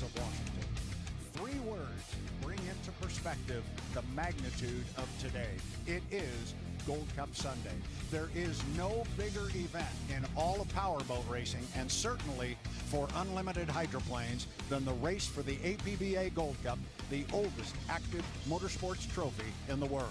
of Washington. 3 words bring into perspective the magnitude of today. It is Gold Cup Sunday. There is no bigger event in all of powerboat racing, and certainly for unlimited hydroplanes, than the race for the APBA Gold Cup, the oldest active motorsports trophy in the world.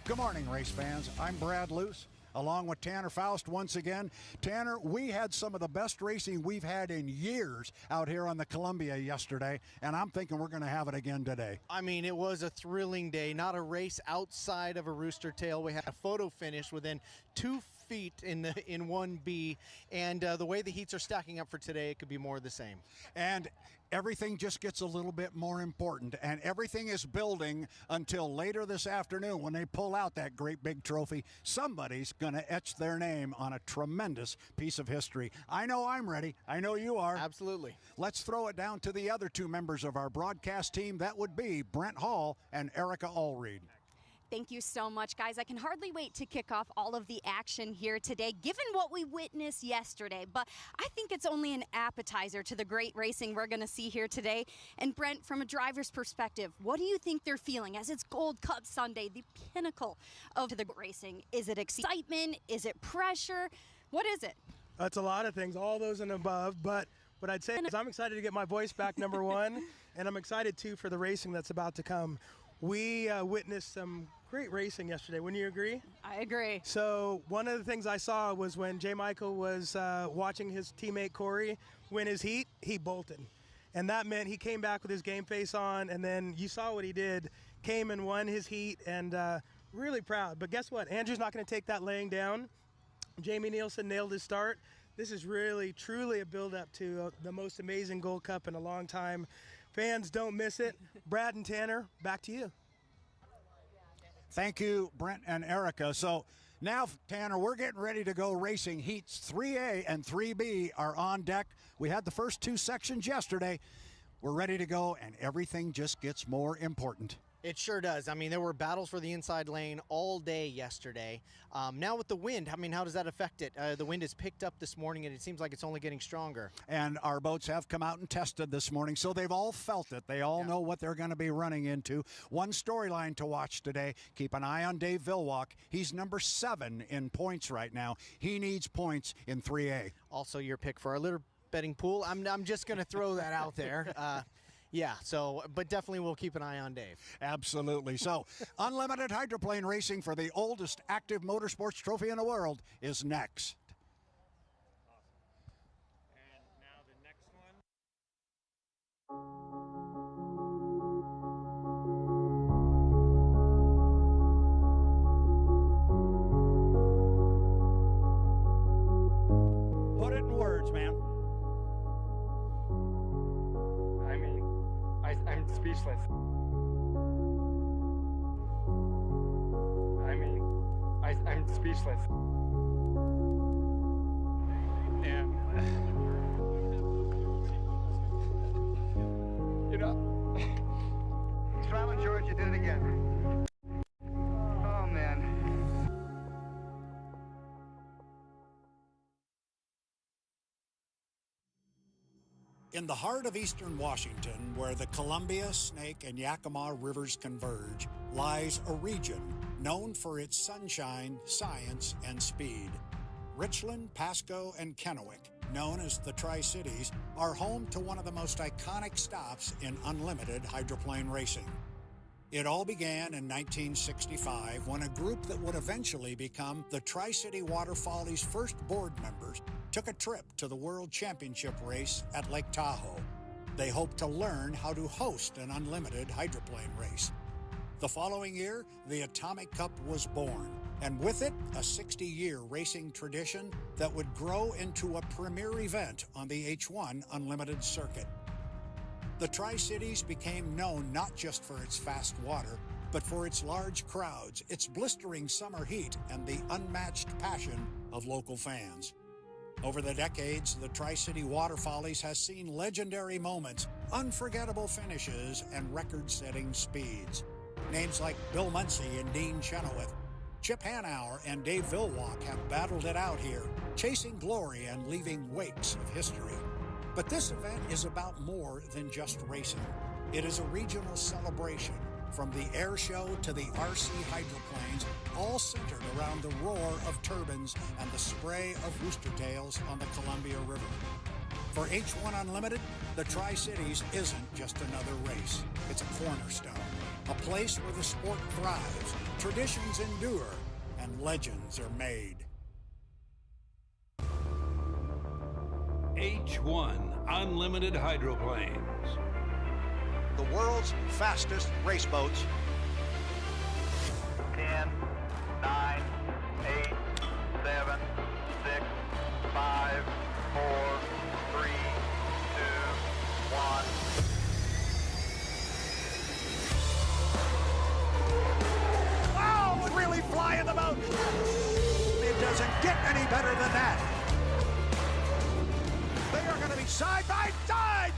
Good morning, race fans. I'm Brad Luce, along with Tanner Faust once again. Tanner, we had some of the best racing we've had in years out here on the Columbia yesterday, and I'm thinking we're going to have it again today. I mean, it was a thrilling day, not a race outside of a rooster tail. We had a photo finish within 2 feet in 1B, and the way the heats are stacking up for today, it could be more of the same. And everything just gets a little bit more important, and everything is building until later this afternoon when they pull out that great big trophy. Somebody's going to etch their name on a tremendous piece of history. I know I'm ready. I know you are. Absolutely. Let's throw it down to the other 2 members of our broadcast team. That would be Brent Hall and Erica Allreed. Thank you so much, guys. I can hardly wait to kick off all of the action here today, given what we witnessed yesterday. But I think it's only an appetizer to the great racing we're going to see here today. And Brent, from a driver's perspective, what do you think they're feeling as it's Gold Cup Sunday, the pinnacle of the racing? Is it excitement? Is it pressure? What is it? It's a lot of things, all those and above. But what I'd say is I'm excited to get my voice back, number one, and I'm excited, too, for the racing that's about to come. We witnessed some great racing yesterday. Wouldn't you agree? I agree. So one of the things I saw was when J. Michael was watching his teammate Corey win his heat, he bolted. And that meant he came back with his game face on, and then you saw what he did, came and won his heat, and really proud. But guess what? Andrew's not going to take that laying down. Jamie Nilsen nailed his start. This is really, truly a build-up to the most amazing Gold Cup in a long time. Fans, don't miss it. Brad and Tanner, back to you. Thank you, Brent and Erica. So now, Tanner, we're getting ready to go racing. Heats 3A and 3B are on deck. We had the first 2 sections yesterday. We're ready to go, and everything just gets more important. It sure does. I mean, there were battles for the inside lane all day yesterday. Now with the wind, I mean, how does that affect it? The wind has picked up this morning, and it seems like it's only getting stronger. And our boats have come out and tested this morning, so they've all felt it. They all know what they're going to be running into. One storyline to watch today. Keep an eye on Dave Villwock. He's number 7 in points right now. He needs points in 3A. Also your pick for our litter betting pool. I'm just going to throw that out there. Yeah, but definitely we'll keep an eye on Dave. Absolutely. So, unlimited hydroplane racing for the oldest active motorsports trophy in the world is next. Awesome. And now the next one. Put it in words, man. I'm speechless. I'm speechless. And, you know, Smiling George, you did it again. Oh, man. In the heart of eastern Washington, where the Columbia, Snake, and Yakima rivers converge, lies a region known for its sunshine, science, and speed. Richland, Pasco, and Kennewick, known as the Tri-Cities, are home to one of the most iconic stops in unlimited hydroplane racing. It all began in 1965 when a group that would eventually become the Tri-City Water Follies' first board members took a trip to the World Championship race at Lake Tahoe. They hoped to learn how to host an unlimited hydroplane race. The following year, the Atomic Cup was born, and with it, a 60-year racing tradition that would grow into a premier event on the H1 Unlimited circuit. The Tri-Cities became known not just for its fast water, but for its large crowds, its blistering summer heat, and the unmatched passion of local fans. Over the decades, the Tri-City Water Follies has seen legendary moments, unforgettable finishes, and record-setting speeds. Names like Bill Munsey and Dean Chenoweth, Chip Hanauer and Dave Villwock have battled it out here, chasing glory and leaving wakes of history. But this event is about more than just racing. It is a regional celebration, from the air show to the RC hydroplanes, all centered around the roar of turbines and the spray of rooster tails on the Columbia River. For H1 Unlimited, the Tri-Cities isn't just another race. It's a cornerstone, a place where the sport thrives, traditions endure, and legends are made. H1 Unlimited Hydroplanes. The world's fastest race boats. 10, 9, 8, 7, 6, 5, 4, 3, 2, 1. Oh, really flying the boat. It doesn't get any better than that. They are going to be side by side.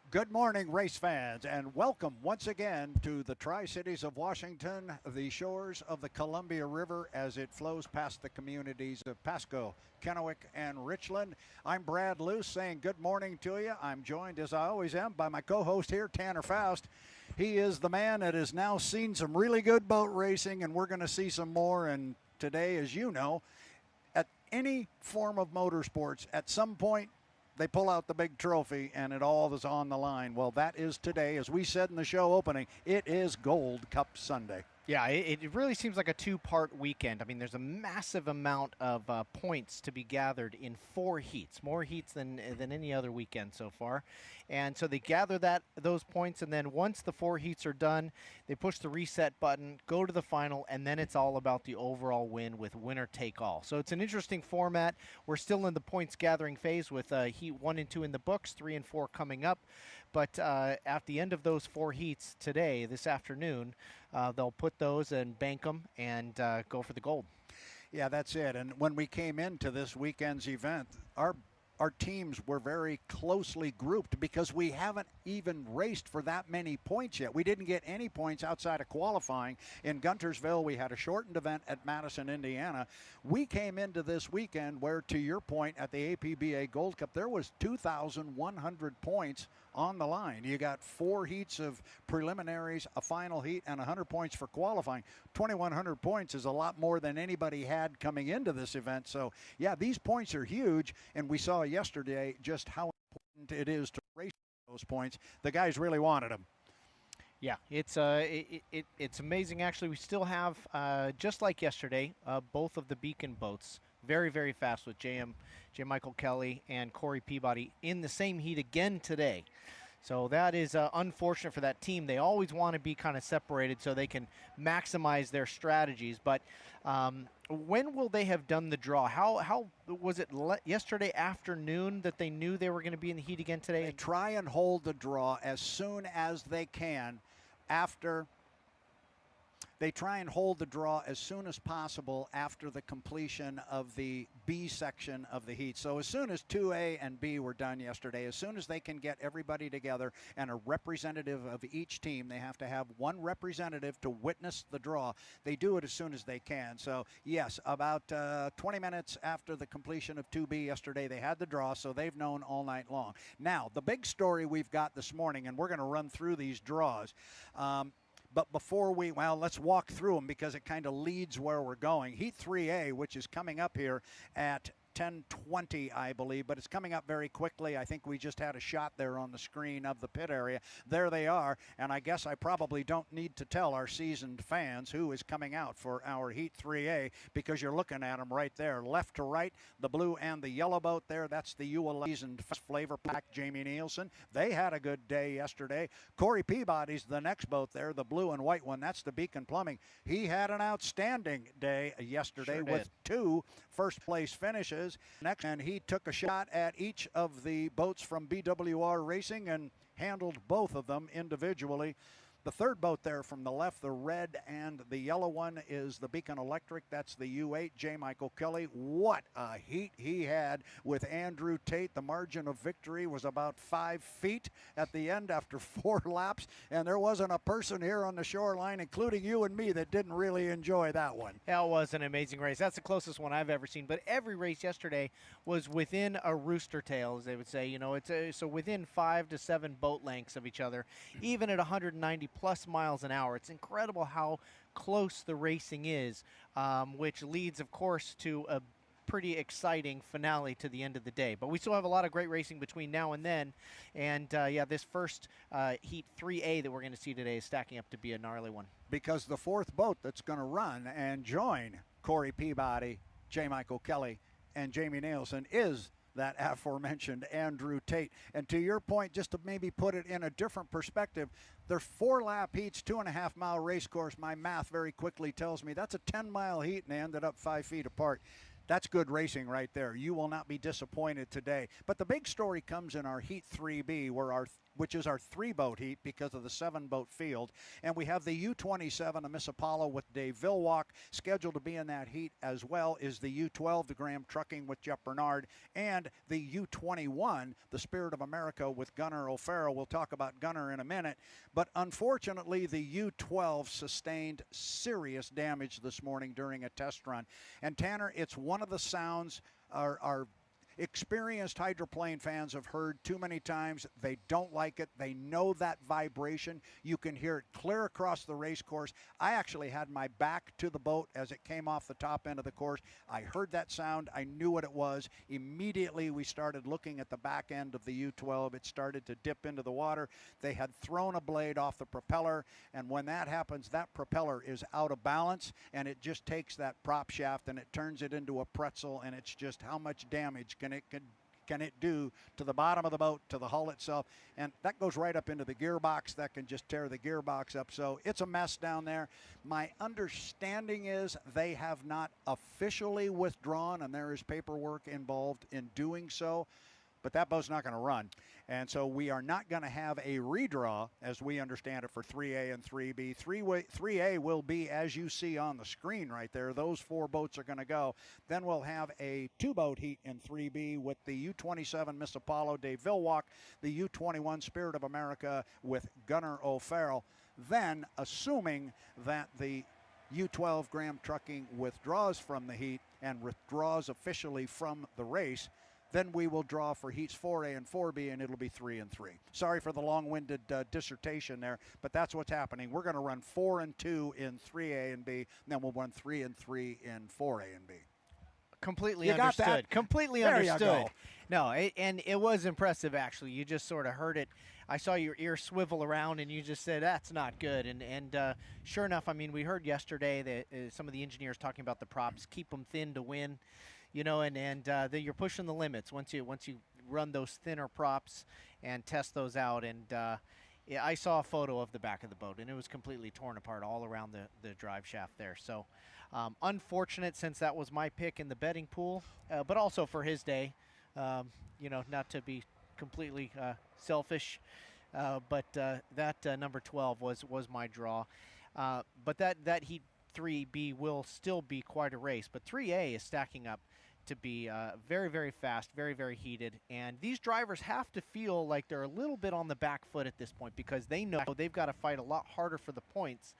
Good morning, race fans, and welcome once again to the Tri-Cities of Washington, the shores of the Columbia River as it flows past the communities of Pasco, Kennewick, and Richland. I'm Brad Luce saying good morning to you. I'm joined, as I always am, by my co-host here, Tanner Faust. He is the man that has now seen some really good boat racing, and we're going to see some more. And today, as you know, at any form of motorsports, at some point, they pull out the big trophy and it all is on the line. Well, that is today. As we said in the show opening, it is Gold Cup Sunday. Yeah, it really seems like a two-part weekend. I mean, there's a massive amount of points to be gathered in 4 heats, more heats than any other weekend so far. And so they gather those points, and then once the 4 heats are done, they push the reset button, go to the final, and then it's all about the overall win with winner take all. So it's an interesting format. We're still in the points gathering phase with heat 1 and 2 in the books, 3 and 4 coming up. But at the end of those 4 heats today, this afternoon, they'll put those and bank them and go for the gold. Yeah, that's it. And when we came into this weekend's event, our teams were very closely grouped because we haven't even raced for that many points yet. We didn't get any points outside of qualifying. In Guntersville, we had a shortened event at Madison, Indiana. We came into this weekend where, to your point, at the APBA Gold Cup, there was 2,100 points on the line. You got 4 heats of preliminaries, a final heat, and 100 points for qualifying. 2,100 points is a lot more than anybody had coming into this event. So, yeah, these points are huge, and we saw yesterday just how important it is to race those points. The guys really wanted them. Yeah, it's amazing. Actually, we still have, just like yesterday, both of the Beacon boats very, very fast with J. Michael Kelly and Corey Peabody in the same heat again today. So that is unfortunate for that team. They always want to be kind of separated so they can maximize their strategies. But when will they have done the draw? How was it yesterday afternoon that they knew they were going to be in the heat again today? They try and hold the draw as soon as they can after. They try and hold the draw as soon as possible after the completion of the B section of the heat. So as soon as 2A and B were done yesterday, as soon as they can get everybody together and a representative of each team, they have to have one representative to witness the draw. They do it as soon as they can. So yes, about 20 minutes after the completion of 2B yesterday, they had the draw, so they've known all night long. Now, the big story we've got this morning, and we're going to run through these draws. But before let's walk through them because it kind of leads where we're going. Heat 3A, which is coming up here at 10:20, I believe, but it's coming up very quickly. I think we just had a shot there on the screen of the pit area. There they are, and I guess I probably don't need to tell our seasoned fans who is coming out for our Heat 3A because you're looking at them right there, left to right, the blue and the yellow boat there. That's the seasoned Flav-R-Pac, Jamie Nilsen. They had a good day yesterday. Corey Peabody's the next boat there, the blue and white one. That's the Beacon Plumbing. He had an outstanding day yesterday with 2 first-place finishes. Next, and he took a shot at each of the boats from BWR Racing and handled both of them individually. The third boat there from the left, the red and the yellow one, is the Beacon Electric. That's the U8, J. Michael Kelly. What a heat he had with Andrew Tate. The margin of victory was about 5 feet at the end after 4 laps, and there wasn't a person here on the shoreline, including you and me, that didn't really enjoy that one. That was an amazing race. That's the closest one I've ever seen. But every race yesterday was within a rooster tail, as they would say. You know, so within 5 to 7 boat lengths of each other, even at 190 plus miles an hour. It's incredible how close the racing is, which leads, of course, to a pretty exciting finale to the end of the day. But we still have a lot of great racing between now and then. And yeah, this first Heat 3A that we're going to see today is stacking up to be a gnarly one. Because the fourth boat that's going to run and join Corey Peabody, J. Michael Kelly, and Jamie Nilsen is that aforementioned Andrew Tate. And to your point, just to maybe put it in a different perspective, they're 4-lap heats, 2.5-mile race course. My math very quickly tells me that's a 10-mile heat, and they ended up 5 feet apart. That's good racing right there. You will not be disappointed today. But the big story comes in our Heat 3B, which is our 3-boat heat because of the 7-boat field. And we have the U27, the Miss Apollo with Dave Villwock. Scheduled to be in that heat as well is the U12, the Graham Trucking with Jeff Bernard, and the U21, the Spirit of America with Gunnar O'Farrell. We'll talk about Gunnar in a minute. But unfortunately, the U12 sustained serious damage this morning during a test run. And Tanner, it's one of the sounds our experienced hydroplane fans have heard too many times. They don't like it. They know that vibration. You can hear it clear across the race course. I actually had my back to the boat as it came off the top end of the course. I heard that sound. I knew what it was. Immediately we started looking at the back end of the U12. It started to dip into the water. They had thrown a blade off the propeller, and when that happens, that propeller is out of balance, and it just takes that prop shaft and it turns it into a pretzel, and it's just how much damage can it do to the bottom of the boat, to the hull itself, and that goes right up into the gearbox. That can just tear the gearbox up. So it's a mess down there. My understanding is they have not officially withdrawn, and there is paperwork involved in doing so, but that boat's not going to run. And so we are not going to have a redraw, as we understand it, for 3A and 3B. 3A will be, as you see on the screen right there. Those 4 boats are going to go. Then we'll have a 2-boat heat in 3B with the U27 Miss Apollo, Dave Villwock, the U21 Spirit of America with Gunnar O'Farrell. Then, assuming that the U12 Graham Trucking withdraws from the heat and withdraws officially from the race, then we will draw for heats 4A and 4B, and it'll be 3 and 3. Sorry for the long-winded dissertation there, but that's what's happening. We're going to run 4 and 2 in 3A and B, and then we'll run 3 and 3 in 4A and B. Completely understood. Got that? Completely there understood. You go. No, and it was impressive, actually. You just sort of heard it. I saw your ear swivel around, and you just said, that's not good. And sure enough, I mean, we heard yesterday that some of the engineers talking about the props, keep them thin to win. You know, and that you're pushing the limits once you run those thinner props and test those out. And yeah, I saw a photo of the back of the boat, and it was completely torn apart all around the drive shaft there. So unfortunate, since that was my pick in the betting pool, but also for his day. You know, not to be completely selfish, but that number 12 was my draw. But that Heat 3B will still be quite a race, but 3A is stacking up to be very, very fast, very, very heated. And these drivers have to feel like they're a little bit on the back foot at this point, because they know they've got to fight a lot harder for the points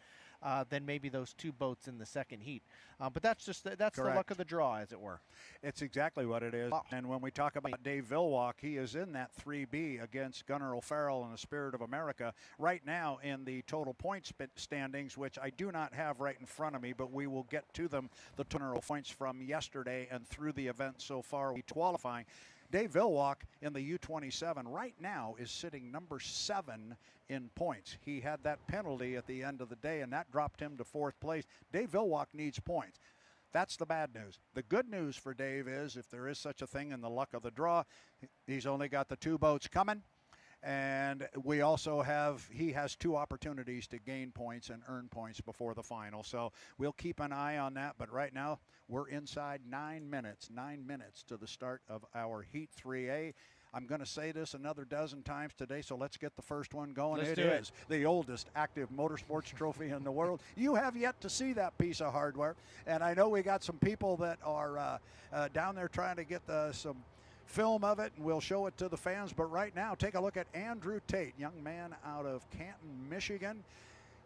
than maybe those 2 boats in the second heat. But that's just that's the luck of the draw, as it were. It's exactly what it is. And when we talk about Dave Villwock, he is in that 3B against Gunnar O'Farrell and the Spirit of America right now in the total points standings, which I do not have right in front of me, but we will get to them, the total points from yesterday and through the event so far, qualifying. Dave Villwock in the U27 right now is sitting number 7 in points. He had that penalty at the end of the day, and that dropped him to 4th place. Dave Villwock needs points. That's the bad news. The good news for Dave is, if there is such a thing in the luck of the draw, he's only got the 2 boats coming. And we also he has 2 opportunities to gain points and earn points before the final. So we'll keep an eye on that. But right now, we're inside 9 minutes to the start of our Heat 3A. I'm going to say this another dozen times today, so let's get the first one going. Let's It do it. is the oldest active motorsports trophy in the world. You have yet to see that piece of hardware, and I know we got some people that are down there trying to get some film of it, and we'll show it to the fans. But right now, take a look at Andrew Tate, young man out of Canton, Michigan.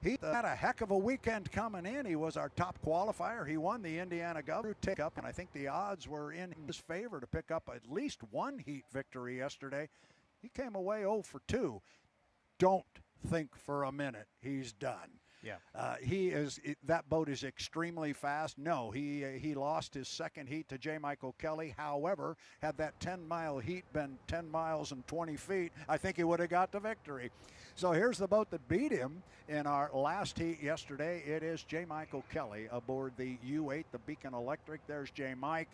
He had a heck of a weekend coming in. He was our top qualifier. He won the Indiana Gold Cup, and I think the odds were in his favor to pick up at least one heat victory yesterday. He came away 0 for 2. Don't think for a minute he's done. Yeah. That boat is extremely fast. No, he lost his second heat to J. Michael Kelly. However, had that 10-mile heat been 10 miles and 20 feet, I think he would have got the victory. So here's the boat that beat him in our last heat yesterday. It is J. Michael Kelly aboard the U8, the Beacon Electric. There's J. Mike.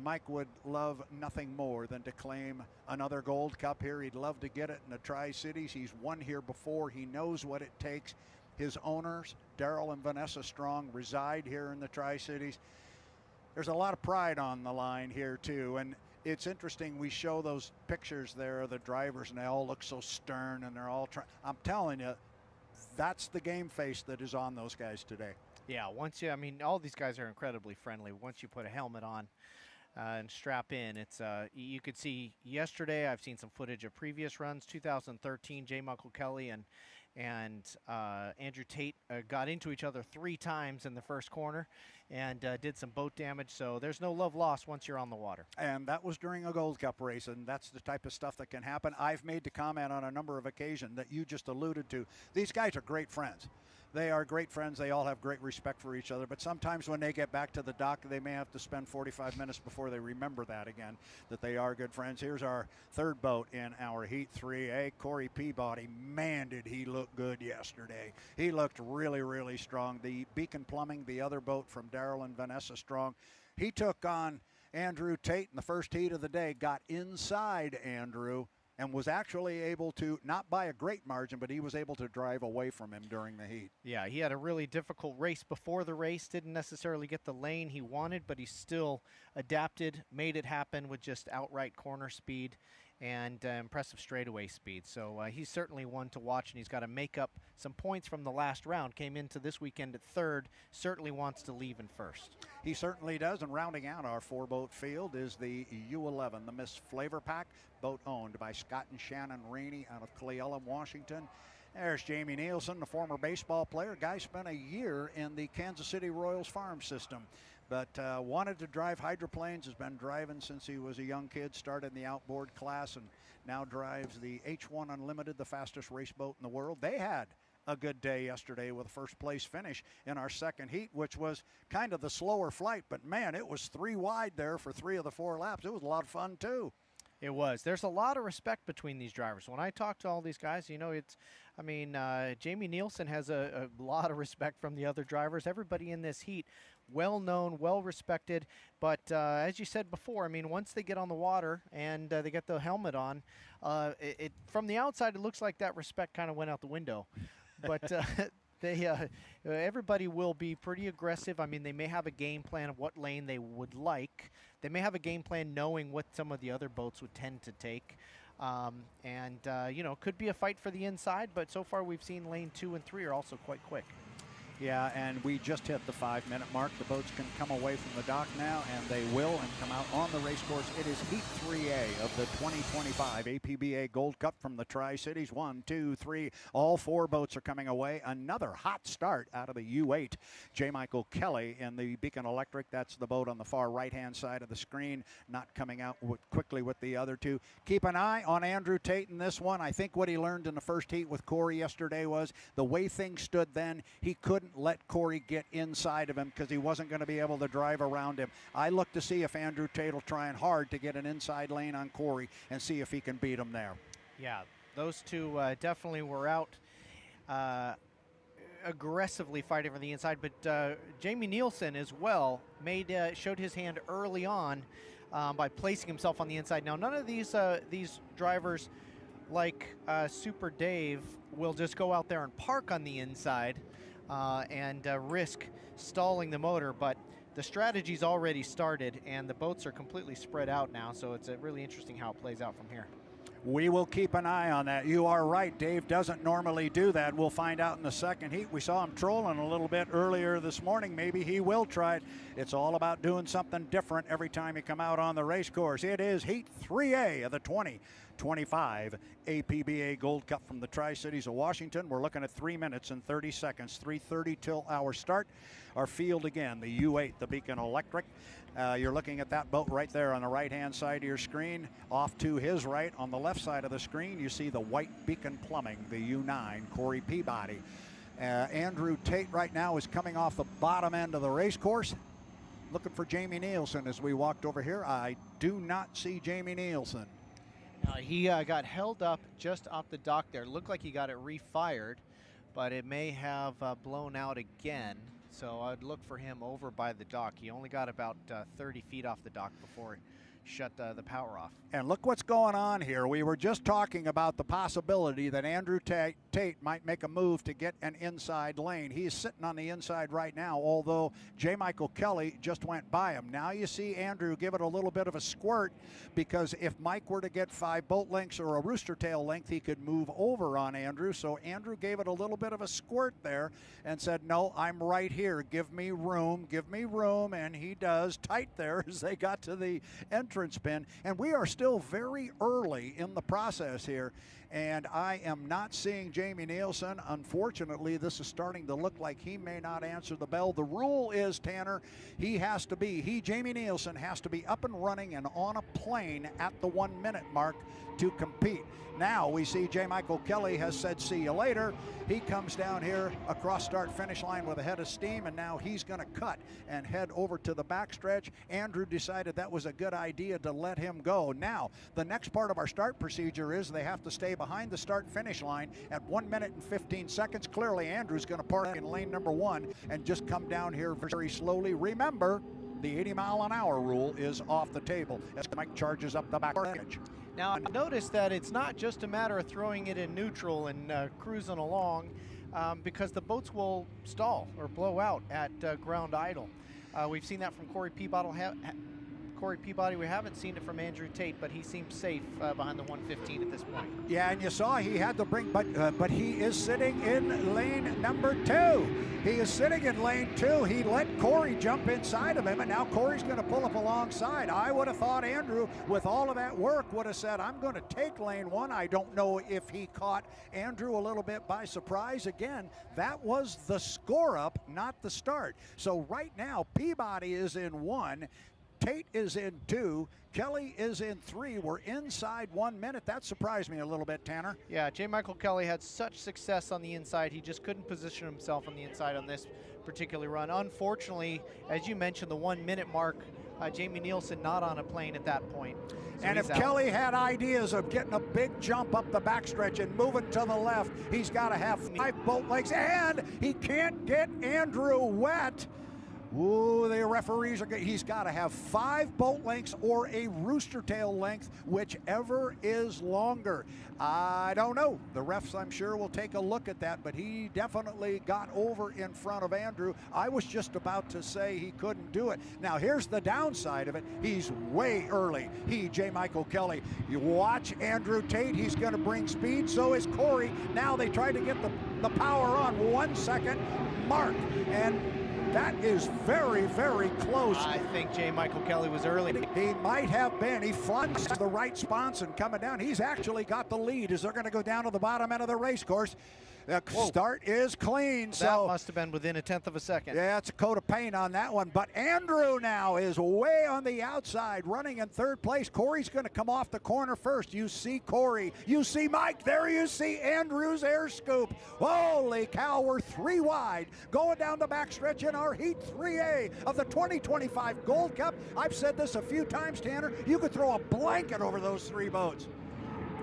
Mike would love nothing more than to claim another Gold Cup here. He'd love to get it in the Tri-Cities. He's won here before. He knows what it takes. His owners, Daryl and Vanessa Strong, reside here in the Tri-Cities. There's a lot of pride on the line here, too. And it's interesting, we show those pictures there of the drivers, and they all look so stern, and they're all trying. I'm telling you, that's the game face that is on those guys today. Yeah, I mean, all these guys are incredibly friendly. Once you put a helmet on and strap in, it's you could see yesterday, I've seen some footage of previous runs, 2013, J. Michael Kelly and Andrew Tate got into each other 3 times in the first corner and did some boat damage. So there's no love lost once you're on the water. And that was during a Gold Cup race, and that's the type of stuff that can happen. I've made the comment on a number of occasions that you just alluded to. These guys are great friends. They are great friends. They all have great respect for each other. But sometimes when they get back to the dock, they may have to spend 45 minutes before they remember that again, that they are good friends. Here's our third boat in our Heat 3A, Corey Peabody. Man, did he look good yesterday. He looked really, really strong. The Beacon Plumbing, the other boat from Daryl and Vanessa Strong, he took on Andrew Tate in the first heat of the day, got inside Andrew, and was actually able to, not by a great margin, but he was able to drive away from him during the heat. Yeah, he had a really difficult race before the race, didn't necessarily get the lane he wanted, but he still adapted, made it happen with just outright corner speed and impressive straightaway speed. So he's certainly one to watch, and he's got to make up some points from the last round. Came into this weekend at third, certainly wants to leave in first. He certainly does, and rounding out our 4-boat field is the U11, the Miss Flav-R-Pac, boat owned by Scott and Shannon Rainey out of Cle Elum, Washington. There's Jamie Nilsen, the former baseball player. Guy spent a year in the Kansas City Royals farm system, but wanted to drive hydroplanes, has been driving since he was a young kid, started in the outboard class, and now drives the H1 Unlimited, the fastest race boat in the world. They had a good day yesterday with a first place finish in our second heat, which was kind of the slower flight, but man, it was 3 wide there for 3 of the 4 laps. It was a lot of fun too. It was. There's a lot of respect between these drivers. When I talk to all these guys, you know, Jamie Nilsen has a lot of respect from the other drivers. Everybody in this heat, well known, well respected. But as you said before, I mean, once they get on the water and they get the helmet on, from the outside, it looks like that respect kind of went out the window. But everybody will be pretty aggressive. I mean, they may have a game plan of what lane they would like. They may have a game plan knowing what some of the other boats would tend to take. You know, could be a fight for the inside, but so far we've seen lane 2 and 3 are also quite quick. Yeah, and we just hit the 5-minute mark. The boats can come away from the dock now, and they will, and come out on the race course. It is Heat 3A of the 2025 APBA Gold Cup from the Tri-Cities. 1, 2, 3. All 4 boats are coming away. Another hot start out of the U8. J. Michael Kelly in the Beacon Electric. That's the boat on the far right-hand side of the screen. Not coming out quickly with the other 2. Keep an eye on Andrew Tate in this one. I think what he learned in the first heat with Corey yesterday was the way things stood then, he couldn't let Corey get inside of him because he wasn't going to be able to drive around him. I look to see if Andrew Tate will trying hard to get an inside lane on Corey and see if he can beat him there. Yeah, those two definitely were out aggressively fighting for the inside, but Jamie Nilsen as well showed his hand early on by placing himself on the inside. Now, none of these drivers like Super Dave will just go out there and park on the inside and risk stalling the motor, but the strategy's already started, and the boats are completely spread out now, so it's really interesting how it plays out from here. We will keep an eye on that. You are right. Dave doesn't normally do that. We'll find out in the second heat. We saw him trolling a little bit earlier this morning. Maybe he will try it. It's all about doing something different every time you come out on the race course. It is Heat 3A of the 2025 APBA Gold Cup from the Tri-Cities of Washington. We're looking at 3 minutes and 30 seconds, 3:30 till our start. Our field again, the U8, the Beacon Electric. You're looking at that boat right there on the right-hand side of your screen. Off to his right, on the left side of the screen, you see the white Beacon Plumbing, the U9, Corey Peabody. Andrew Tate right now is coming off the bottom end of the race course. Looking for Jamie Nilsen as we walked over here. I do not see Jamie Nilsen. He got held up just off the dock there. Looked like he got it refired, but it may have blown out again. So I'd look for him over by the dock. He only got about 30 feet off the dock before he shut the power off. And look what's going on here. We were just talking about the possibility that Andrew Tate might make a move to get an inside lane. He's sitting on the inside right now, although J. Michael Kelly just went by him. Now you see Andrew give it a little bit of a squirt, because if Mike were to get 5 boat lengths or a rooster tail length, he could move over on Andrew. So Andrew gave it a little bit of a squirt there and said, no, I'm right here. Give me room, and he does. Tight there as they got to the entrance pin. And we are still very early in the process here, and I am not seeing Jamie Nilsen. Unfortunately, this is starting to look like he may not answer the bell. The rule is, Tanner, Jamie Nilsen has to be up and running and on a plane at the 1 minute mark to compete. Now we see J. Michael Kelly has said see you later. He comes down here across start finish line with a head of steam, and now he's going to cut and head over to the backstretch. Andrew decided that was a good idea to let him go. Now the next part of our start procedure is they have to stay behind the start finish line at 1 minute and 15 seconds. Clearly Andrew's going to park in lane number 1 and just come down here very slowly. Remember, the 80-mile-an-hour rule is off the table as Mike charges up the back edge. Now, notice that it's not just a matter of throwing it in neutral and cruising along, because the boats will stall or blow out at ground idle. We've seen that from Corey Peabody. We haven't seen it from Andrew Tate, but he seems safe behind the 115 at this point. Yeah, and you saw he had to bring, but he is sitting in lane number 2. He is sitting in lane 2. He let Corey jump inside of him, and now Corey's going to pull up alongside. I would have thought Andrew, with all of that work, would have said, I'm going to take lane 1. I don't know if he caught Andrew a little bit by surprise. Again, that was the score up, not the start. So right now, Peabody is in 1. Tate is in 2. Kelly is in 3. We're inside 1 minute. That surprised me a little bit, Tanner. Yeah, J. Michael Kelly had such success on the inside. He just couldn't position himself on the inside on this particular run. Unfortunately, as you mentioned, the 1 minute mark, Jamie Nilsen not on a plane at that point. So and if Kelly had ideas of getting a big jump up the backstretch and moving to the left, he's got to have 5 boat lengths, and he can't get Andrew wet. Ooh, the referees are he's got to have 5 boat lengths or a rooster tail length, whichever is longer. I don't know. The refs, I'm sure, will take a look at that, but he definitely got over in front of Andrew. I was just about to say he couldn't do it. Now, here's the downside of it. He's way early. J. Michael Kelly. You watch Andrew Tate. He's going to bring speed. So is Corey. Now they try to get the power on. 1 second mark. And that is very, very close. I think J. Michael Kelly was early. He might have been. He flunks the right spots and coming down. He's actually got the lead as they're going to go down to the bottom end of the race course. The start is clean. That must have been within a 1/10 of a second. Yeah, it's a coat of paint on that one. But Andrew now is way on the outside, running in 3rd place. Corey's going to come off the corner first. You see Corey. You see Mike. There you see Andrew's air scoop. Holy cow, we're 3 wide. Going down the backstretch in our Heat 3A of the 2025 Gold Cup. I've said this a few times, Tanner. You could throw a blanket over those 3 boats.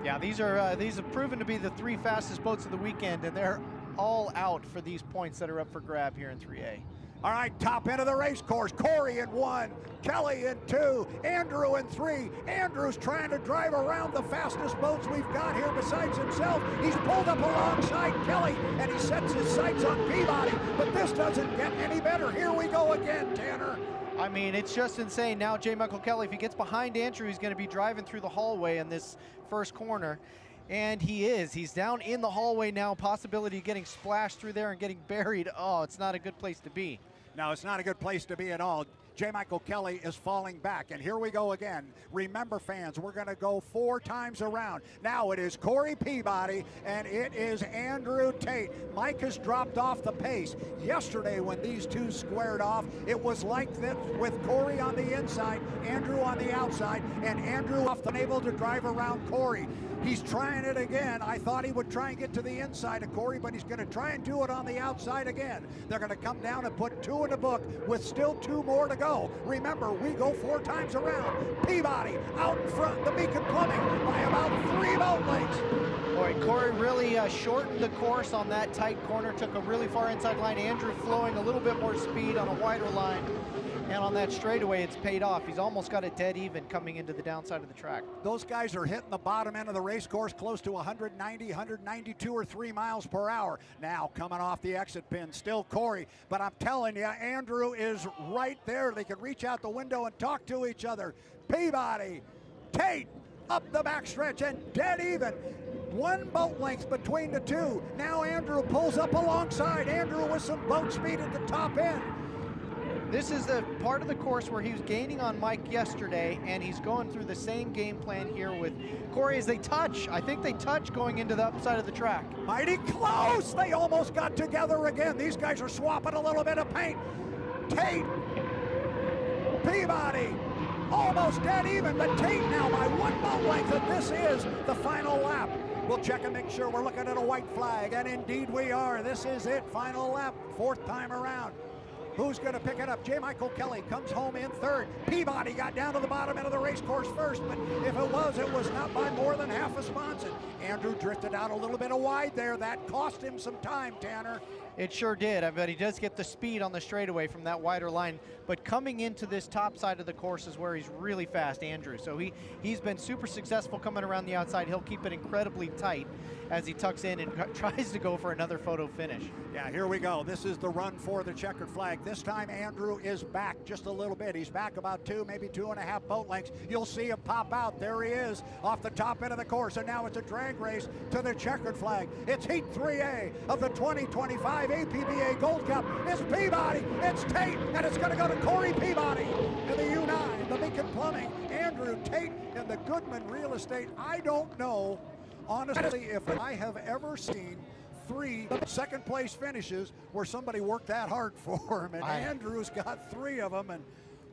Yeah, these have proven to be the 3 fastest boats of the weekend, and they're all out for these points that are up for grab here in 3A. All right, top end of the race course. Corey in 1, Kelly in 2, Andrew in 3. Andrew's trying to drive around the fastest boats we've got here besides himself. He's pulled up alongside Kelly, and he sets his sights on Peabody, but this doesn't get any better. Here we go again, Tanner. I mean, it's just insane. Now, J. Michael Kelly, if he gets behind Andrew, he's going to be driving through the hallway in this first corner. And he is. He's down in the hallway now. Possibility of getting splashed through there and getting buried. Oh, it's not a good place to be. No, it's not a good place to be at all. J. Michael Kelly is falling back, and here we go again. Remember, fans, we're going to go 4 times around. Now it is Corey Peabody, and it is Andrew Tate. Mike has dropped off the pace. Yesterday, when these two squared off, it was like this with Corey on the inside, Andrew on the outside, and Andrew unable to drive around Corey. He's trying it again. I thought he would try and get to the inside of Corey, but he's going to try and do it on the outside again. They're going to come down and put 2 in the book with still 2 more to go. Remember, we go 4 times around. Peabody out in front, the Beacon Plumbing by about 3 boat lengths. Boy, Corey really shortened the course on that tight corner, took a really far inside line. Andrew flowing a little bit more speed on a wider line. And on that straightaway, it's paid off. He's almost got it dead even coming into the downside of the track. Those guys are hitting the bottom end of the race course close to 190, 192 or 3 miles per hour. Now coming off the exit pin, still Corey. But I'm telling you, Andrew is right there. They can reach out the window and talk to each other. Peabody, Tate, up the backstretch and dead even. 1 boat length between the 2. Now Andrew pulls up alongside. Andrew with some boat speed at the top end. This is the part of the course where he was gaining on Mike yesterday, and he's going through the same game plan here with Corey as they touch. I think they touch going into the upside of the track. Mighty close. They almost got together again. These guys are swapping a little bit of paint. Tate, Peabody, almost dead even, but Tate now by 1 boat length, and this is the final lap. We'll check and make sure we're looking at a white flag, and indeed we are. This is it, final lap, 4th time around. Who's going to pick it up? J. Michael Kelly comes home in 3rd. Peabody got down to the bottom end of the race course first, but if it was not by more than half a sponson. Andrew drifted out a little bit wide there. That cost him some time, Tanner. It sure did. I bet he does get the speed on the straightaway from that wider line. But coming into this top side of the course is where he's really fast, Andrew. So he's been super successful coming around the outside. He'll keep it incredibly tight as he tucks in and tries to go for another photo finish. Yeah, here we go. This is the run for the checkered flag. This time Andrew is back just a little bit. He's back about 2, maybe 2.5 boat lengths. You'll see him pop out. There he is off the top end of the course. And now it's a drag race to the checkered flag. It's Heat 3A of the 2025 APBA Gold Cup. It's Peabody, it's Tate, and it's going to go to Corey Peabody in the U9, the Beacon Plumbing, Andrew Tate in the Goodman Real Estate. I don't know, honestly, if I have ever seen 3 second place finishes where somebody worked that hard for him, and Andrew's got 3 of them, and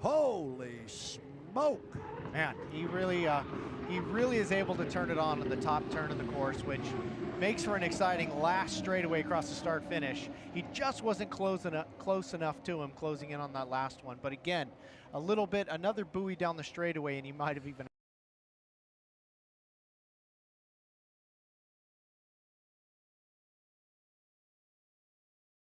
holy smoke. Man, he really is able to turn it on in the top turn of the course, which makes for an exciting last straightaway across the start finish. He just wasn't close enough to him closing in on that last one. But again, another buoy down the straightaway, and he might have even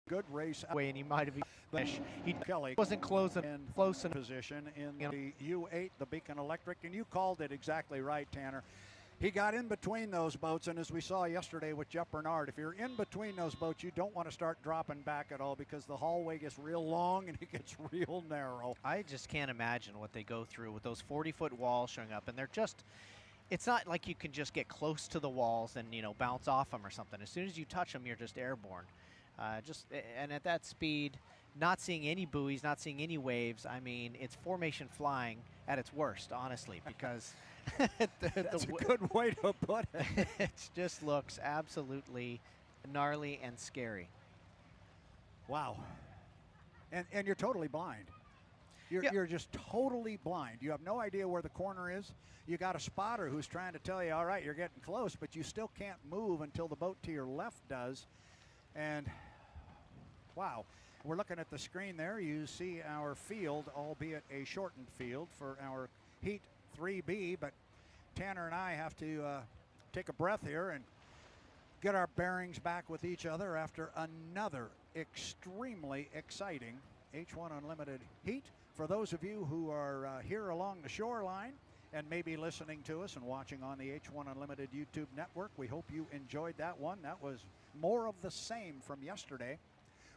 good race way, and he might have finished. Kelly wasn't close enough position in the U8, the Beacon Electric, and you called it exactly right, Tanner. He got in between those boats, and as we saw yesterday with Jeff Bernard, if you're in between those boats, you don't want to start dropping back at all because the hallway gets real long and it gets real narrow. I just can't imagine what they go through with those 40-foot walls showing up, and they're just, it's not like you can just get close to the walls and, bounce off them or something. As soon as you touch them, you're just airborne. And at that speed, not seeing any buoys, not seeing any waves. I mean, it's formation flying at its worst, honestly, because that's a good way to put it. It just looks absolutely gnarly and scary. Wow. And you're totally blind. You're just totally blind. You have no idea where the corner is. You got a spotter who's trying to tell you, all right, you're getting close, but you still can't move until the boat to your left does. And wow, we're looking at the screen there. You see our field, albeit a shortened field for our Heat 3B, but Tanner and I have to take a breath here and get our bearings back with each other after another extremely exciting H1 Unlimited heat. For those of you who are here along the shoreline and maybe listening to us and watching on the H1 Unlimited YouTube network, we hope you enjoyed that one. That was more of the same from yesterday.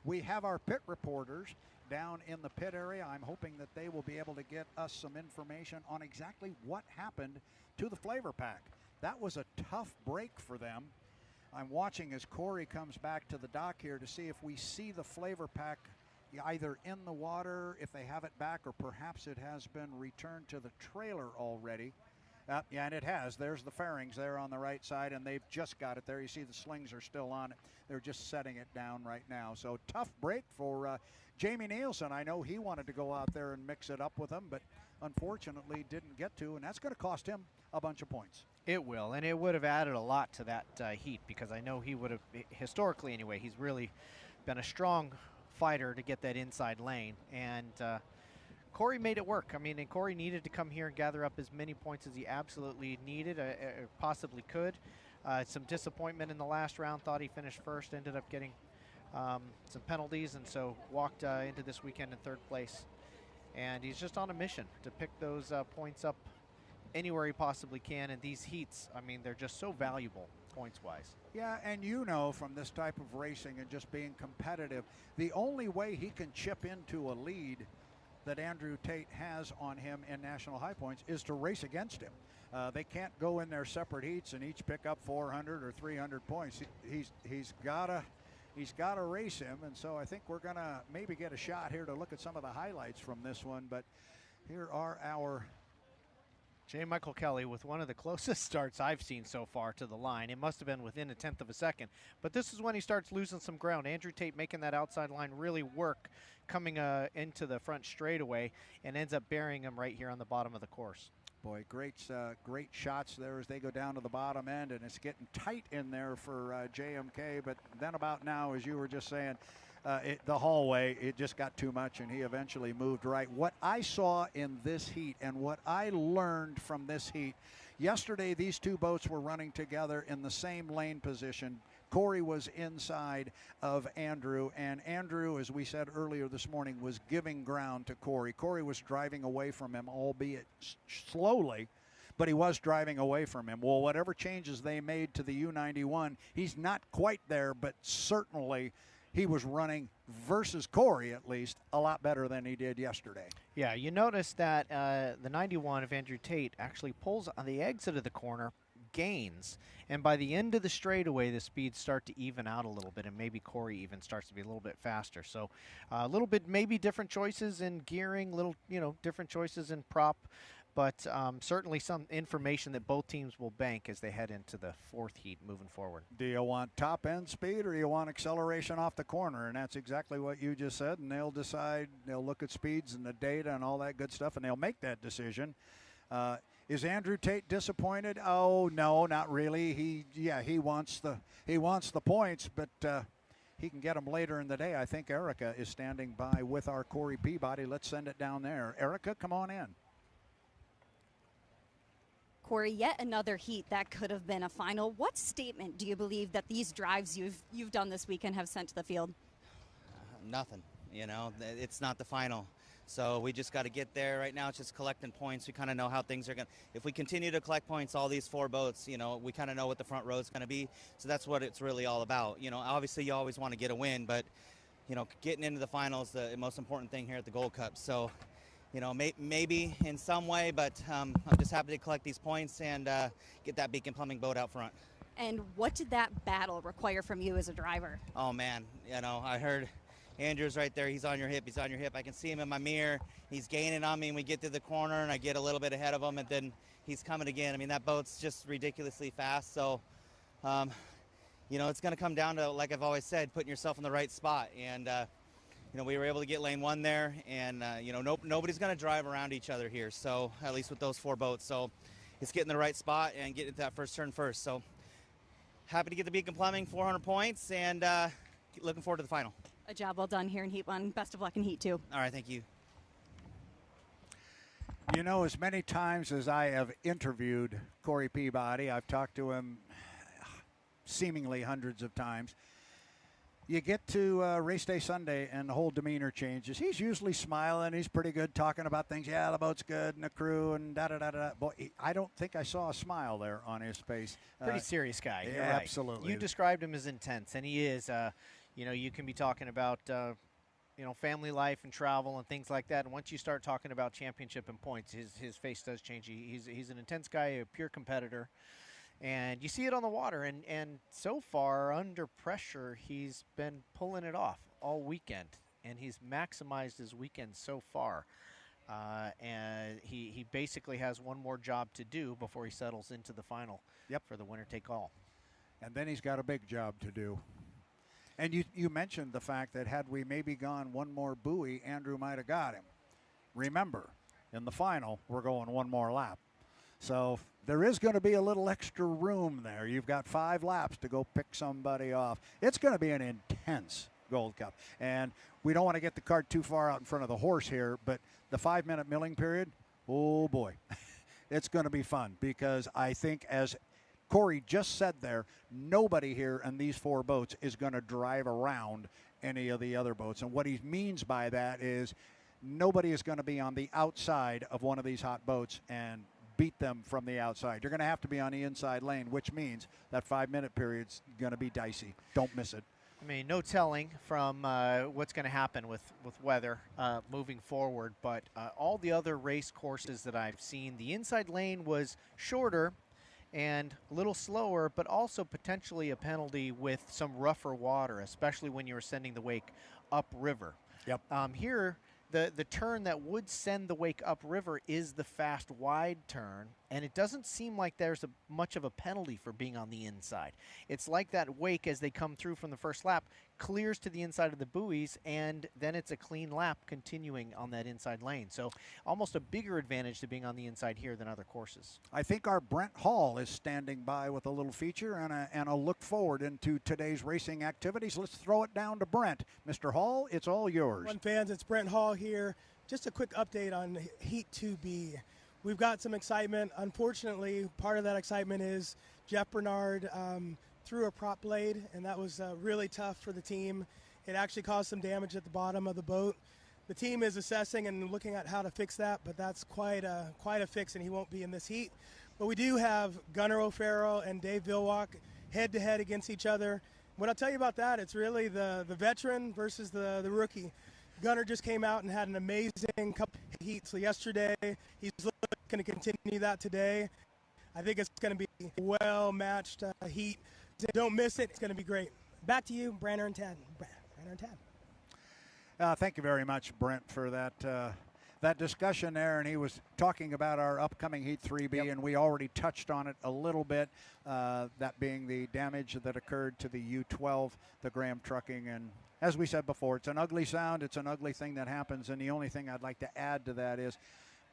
We have our pit reporters down in the pit area. I'm hoping that they will be able to get us some information on exactly what happened to the Flav-R-Pac. That was a tough break for them. I'm watching as Corey comes back to the dock here to see if we see the Flav-R-Pac either in the water, if they have it back, or perhaps it has been returned to the trailer already. Yeah, and it has. There's the fairings there on the right side, and they've just got it there. You see the slings are still on it. They're just setting it down right now. So tough break for Jamie Nilsen. I know he wanted to go out there and mix it up with them, but unfortunately didn't get to, and that's going to cost him a bunch of points. It will, and it would have added a lot to that heat, because I know he would have, historically anyway, he's really been a strong fighter to get that inside lane, and Corey made it work. I mean, and Corey needed to come here and gather up as many points as he absolutely needed, possibly could. Some disappointment in the last round, thought he finished first, ended up getting some penalties, and so walked into this weekend in third place. And he's just on a mission to pick those points up anywhere he possibly can. And these heats, I mean, they're just so valuable points-wise. Yeah, and you know from this type of racing and just being competitive, the only way he can chip into a lead that Andrew Tate has on him in national high points is to race against him. They can't go in their separate heats and each pick up 400 or 300 points. He's got to race him, and so I think we're going to maybe get a shot here to look at some of the highlights from this one. But here are our J. Michael Kelly with one of the closest starts I've seen so far to the line. It must have been within a tenth of a second. But this is when he starts losing some ground. Andrew Tate making that outside line really work, coming into the front straightaway, and ends up burying him right here on the bottom of the course. Boy, great shots there as they go down to the bottom end, and it's getting tight in there for JMK. But then about now, as you were just saying, the hallway, it just got too much, and he eventually moved right. What I saw in this heat and what I learned from this heat, yesterday these two boats were running together in the same lane position. Corey was inside of Andrew, and Andrew, as we said earlier this morning, was giving ground to Corey. Corey was driving away from him, albeit slowly, but he was driving away from him. Well, whatever changes they made to the U91, he's not quite there, but certainly he was running, versus Corey at least, a lot better than he did yesterday. Yeah, you notice that the 91 of Andrew Tate actually pulls on the exit of the corner, gains, and by the end of the straightaway, the speeds start to even out a little bit, and maybe Corey even starts to be a little bit faster. So a little bit, maybe different choices in gearing, different choices in prop, but certainly some information that both teams will bank as they head into the fourth heat moving forward. Do you want top end speed or do you want acceleration off the corner? And that's exactly what you just said, and they'll decide. They'll look at speeds and the data and all that good stuff, and they'll make that decision. Is Andrew Tate disappointed? Oh no, not really. He wants the points, but he can get them later in the day. I think Erica is standing by with our Corey Peabody. Let's send it down there. Erica, come on in. Corey, yet another heat that could have been a final. What statement do you believe that these drives you've done this weekend have sent to the field? Nothing. It's not the final. So we just got to get there. Right now it's just collecting points. We kind of know how things are going to, if we continue to collect points, all these four boats, we kind of know what the front row is going to be. So that's what it's really all about. Obviously you always want to get a win, but, getting into the final is the most important thing here at the Gold Cup. So, maybe in some way, but I'm just happy to collect these points and get that Beacon Plumbing boat out front. And what did that battle require from you as a driver? Oh, man. I heard Andrew's right there. He's on your hip. He's on your hip. I can see him in my mirror. He's gaining on me, and we get to the corner, and I get a little bit ahead of him, and then he's coming again. I mean, that boat's just ridiculously fast. So, it's going to come down to, like I've always said, putting yourself in the right spot. And, we were able to get lane one there, and, nobody's going to drive around each other here. So, at least with those four boats. So, it's getting the right spot and getting to that first turn first. So, happy to get the Beacon Plumbing 400 points, and looking forward to the final. A job well done here in Heat 1. Best of luck in Heat 2. All right, thank you. As many times as I have interviewed Corey Peabody, I've talked to him seemingly hundreds of times. You get to race day Sunday and the whole demeanor changes. He's usually smiling. He's pretty good talking about things. Yeah, the boat's good and the crew and da-da-da-da. Boy, I don't think I saw a smile there on his face. Pretty serious guy. You're yeah, right. absolutely. You described him as intense, and he is. You can be talking about, family life and travel and things like that. And once you start talking about championship and points, his face does change. He's an intense guy, a pure competitor. And you see it on the water, and so far, under pressure, he's been pulling it off all weekend, and he's maximized his weekend so far. And he basically has one more job to do before he settles into the final for the winner-take-all. And then he's got a big job to do. And you mentioned the fact that had we maybe gone one more buoy, Andrew might have got him. Remember, in the final, we're going one more lap. So there is going to be a little extra room there. You've got 5 laps to go pick somebody off. It's going to be an intense Gold Cup. And we don't want to get the cart too far out in front of the horse here, but the 5-minute milling period, oh boy, it's going to be fun because I think, as Corey just said there, nobody here in these 4 boats is going to drive around any of the other boats. And what he means by that is nobody is going to be on the outside of one of these hot boats and beat them from the outside. You're going to have to be on the inside lane, which means that 5-minute period's going to be dicey. Don't miss it. I mean, no telling from what's going to happen with weather moving forward, but all the other race courses that I've seen, the inside lane was shorter and a little slower, but also potentially a penalty with some rougher water, especially when you were sending the wake upriver. Yep. Here, the turn that would send the wake upriver is the fast wide turn, and it doesn't seem like there's much of a penalty for being on the inside. It's like that wake, as they come through from the first lap, clears to the inside of the buoys, and then it's a clean lap continuing on that inside lane. So almost a bigger advantage to being on the inside here than other courses. I think our Brent Hall is standing by with a little feature and a look forward into today's racing activities. Let's throw it down to Brent. Mr. Hall, it's all yours. Fans, it's Brent Hall here. Just a quick update on Heat 2B. We've got some excitement. Unfortunately, part of that excitement is Jeff Bernard threw a prop blade, and that was really tough for the team. It actually caused some damage at the bottom of the boat. The team is assessing and looking at how to fix that, but that's quite a fix, and he won't be in this heat. But we do have Gunnar O'Farrell and Dave Villwock head-to-head against each other. What I'll tell you about that, it's really the veteran versus the rookie. Gunnar just came out and had an amazing couple of heats yesterday. He's looking to continue that today. I think it's going to be a well-matched heat. Don't miss it. It's going to be great. Back to you, Branner and Tad. Branner and Tad. Thank you very much, Brent, for that discussion there. And he was talking about our upcoming Heat 3B, and we already touched on it a little bit, that being the damage that occurred to the U-12, the Graham Trucking. And as we said before, it's an ugly sound. It's an ugly thing that happens. And the only thing I'd like to add to that is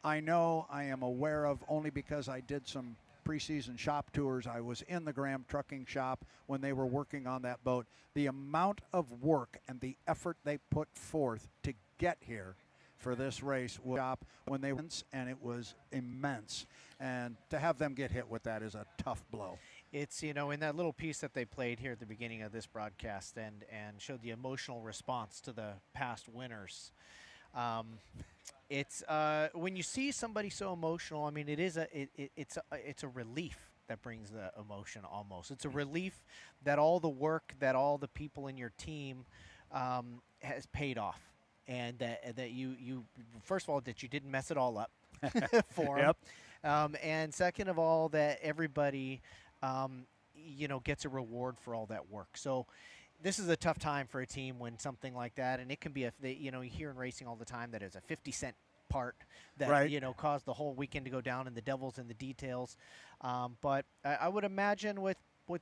I know I am aware of, only because I did some preseason shop tours. I was in the Graham Trucking shop when they were working on that boat. The amount of work and the effort they put forth to get here for this race when they were, and it was immense. And to have them get hit with that is a tough blow. It's, in that little piece that they played here at the beginning of this broadcast and showed the emotional response to the past winners. It's when you see somebody so emotional, I mean, it's a relief that brings the emotion almost. It's a relief that all the work that all the people in your team has paid off. And that you first of all, that you didn't mess it all up for them. And second of all, that everybody, gets a reward for all that work. So this is a tough time for a team when something like that, and it can be you hear in racing all the time that it's a 50-cent part that, caused the whole weekend to go down, and the devil's in the details. But I would imagine with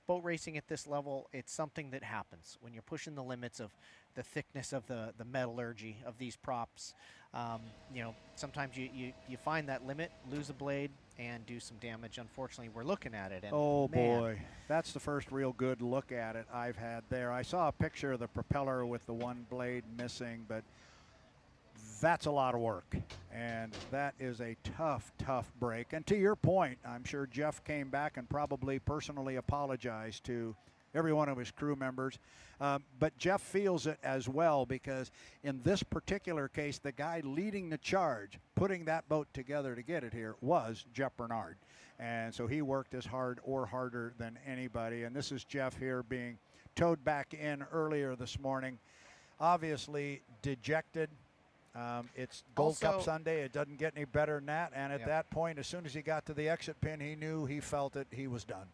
boat racing at this level, it's something that happens when you're pushing the limits of the thickness of the metallurgy of these props. Sometimes you find that limit, lose a blade, and do some damage. Unfortunately, we're looking at it. And boy, that's the first real good look at it I've had there. I saw a picture of the propeller with the one blade missing, but that's a lot of work, and that is a tough break. And to your point, I'm sure Jeff came back and probably personally apologized to every one of his crew members. But Jeff feels it as well, because in this particular case, the guy leading the charge, putting that boat together to get it here, was Jeff Bernard. And so he worked as hard or harder than anybody. And this is Jeff here being towed back in earlier this morning. Obviously dejected. It's Gold Cup Sunday. It doesn't get any better than that. And at that point, as soon as he got to the exit pin, he knew, he felt it, he was done.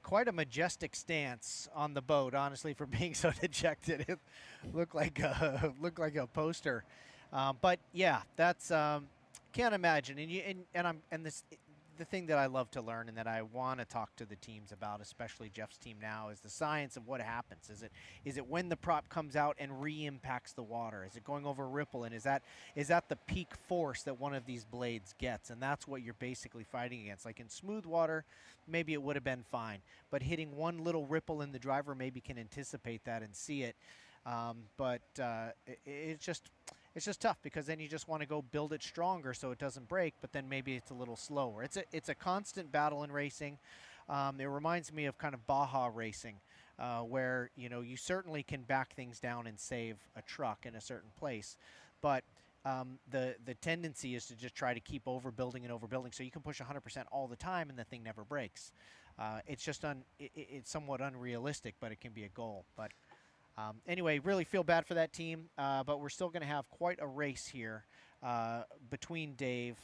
Quite a majestic stance on the boat, honestly, for being so dejected. It looked like a poster. But yeah, that's can't imagine. The thing that I love to learn and that I want to talk to the teams about, especially Jeff's team now, is the science of what happens. Is it when the prop comes out and re-impacts the water? Is it going over a ripple? And is that the peak force that one of these blades gets? And that's what you're basically fighting against. Like in smooth water, maybe it would have been fine, but hitting one little ripple in the driver maybe can anticipate that and see it. It's just tough, because then you just want to go build it stronger so it doesn't break, but then maybe it's a little slower. It's a constant battle in racing. It reminds me of kind of Baja racing, where you certainly can back things down and save a truck in a certain place, but the tendency is to just try to keep overbuilding and overbuilding so you can push 100% all the time and the thing never breaks. It's just it's somewhat unrealistic, but it can be a goal. But anyway, really feel bad for that team, but we're still going to have quite a race here between Dave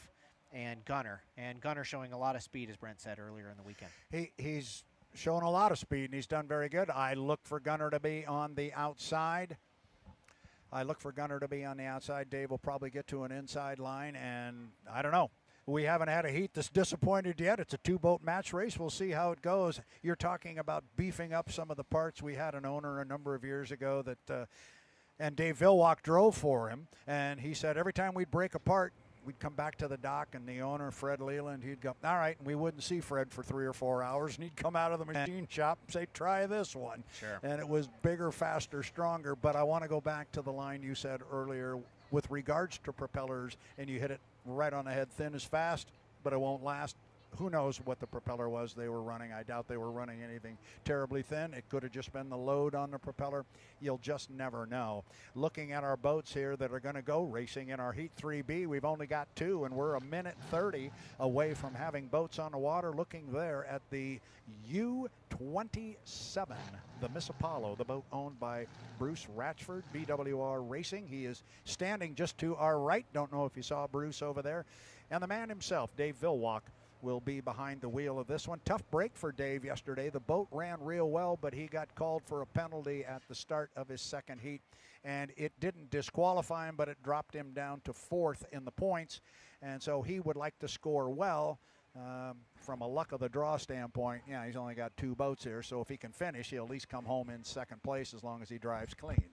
and Gunnar. And Gunnar showing a lot of speed, as Brent said earlier in the weekend. He's shown a lot of speed, and he's done very good. I look for Gunnar to be on the outside. Dave will probably get to an inside line, and I don't know. We haven't had a heat that's disappointed yet. It's a two-boat match race. We'll see how it goes. You're talking about beefing up some of the parts. We had an owner a number of years ago that, and Dave Villwock drove for him, and he said every time we'd break a part, we'd come back to the dock, and the owner, Fred Leland, he'd go, all right, and we wouldn't see Fred for 3 or 4 hours, and he'd come out of the machine shop and say, try this one. Sure. And it was bigger, faster, stronger. But I want to go back to the line you said earlier with regards to propellers, and you hit it right on the head. Thin is fast, but it won't last. Who knows what the propeller was they were running. I doubt they were running anything terribly thin. It could have just been the load on the propeller. You'll just never know. Looking at our boats here that are going to go racing in our Heat 3B, we've only got 2, and we're a minute 30 away from having boats on the water. Looking there at the U-27, the Miss Apollo, the boat owned by Bruce Ratchford, BWR Racing. He is standing just to our right. Don't know if you saw Bruce over there. And the man himself, Dave Villwock, will be behind the wheel of this one. Tough break for Dave yesterday. The boat ran real well, but he got called for a penalty at the start of his second heat, and it didn't disqualify him, but it dropped him down to 4th in the points. And so he would like to score well. From a luck of the draw standpoint, yeah, he's only got 2 boats here, so if he can finish, he'll at least come home in second place as long as he drives clean.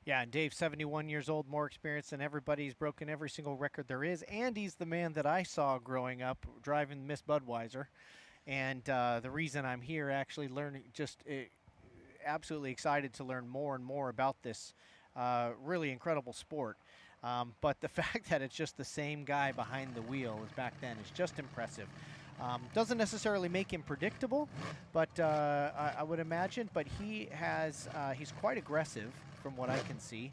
Yeah, and Dave's 71 years old, more experience than everybody. He's broken every single record there is, and he's the man that I saw growing up driving Miss Budweiser. And the reason I'm here actually learning, absolutely excited to learn more and more about this really incredible sport. But the fact that it's just the same guy behind the wheel as back then is just impressive. Doesn't necessarily make him predictable, but I would imagine. But he's quite aggressive from what I can see,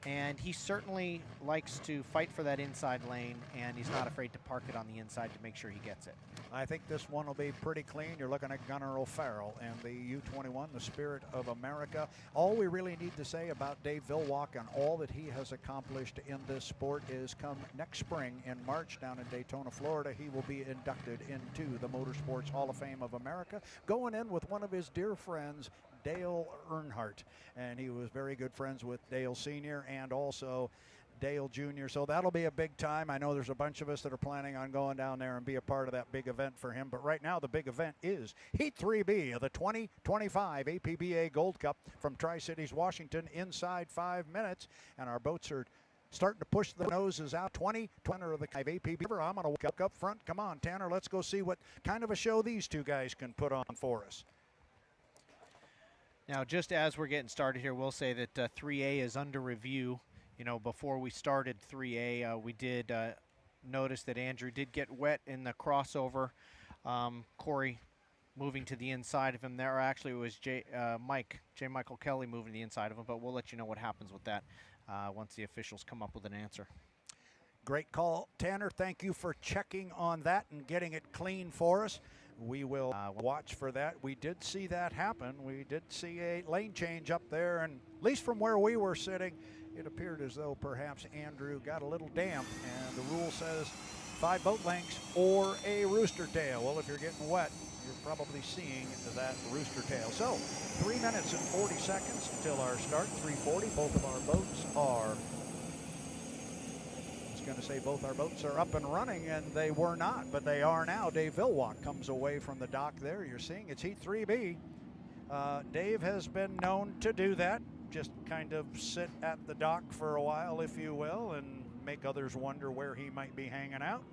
and he certainly likes to fight for that inside lane, and he's not afraid to park it on the inside to make sure he gets it. I think this one will be pretty clean. You're looking at Gunnar O'Farrell and the U-21, the Spirit of America. All we really need to say about Dave Villwock and all that he has accomplished in this sport is come next spring in March down in Daytona, Florida, he will be inducted into the Motorsports Hall of Fame of America, going in with one of his dear friends, Dale Earnhardt. And he was very good friends with Dale Sr. and also Dale Jr. So that'll be a big time. I know there's a bunch of us that are planning on going down there and be a part of that big event for him. But right now the big event is Heat 3B of the 2025 APBA Gold Cup from Tri-Cities, Washington, inside 5 minutes. And our boats are starting to push the noses out. 20 of the APB. I'm going to walk up front. Come on, Tanner. Let's go see what kind of a show these two guys can put on for us. Now, just as we're getting started here, we'll say that 3A is under review. You know, before we started 3A, we did notice that Andrew did get wet in the crossover. Corey moving to the inside of him there. Or actually, it was J. Michael Kelly moving to the inside of him, but we'll let you know what happens with that once the officials come up with an answer. Great call, Tanner. Thank you for checking on that and getting it clean for us. We will watch for that. We did see that happen. We did see a lane change up there, and at least from where we were sitting, it appeared as though perhaps Andrew got a little damp, and the rule says 5 boat lengths or a rooster tail. Well, if you're getting wet, you're probably seeing that rooster tail. So 3 minutes and 40 seconds until our start, 3:40. Both of our boats are, going to say both our boats are up and running, and they were not, but they are now. Dave Villwock comes away from the dock there. You're seeing it's Heat 3B. Dave has been known to do that, just kind of sit at the dock for a while, if you will, and make others wonder where he might be hanging out.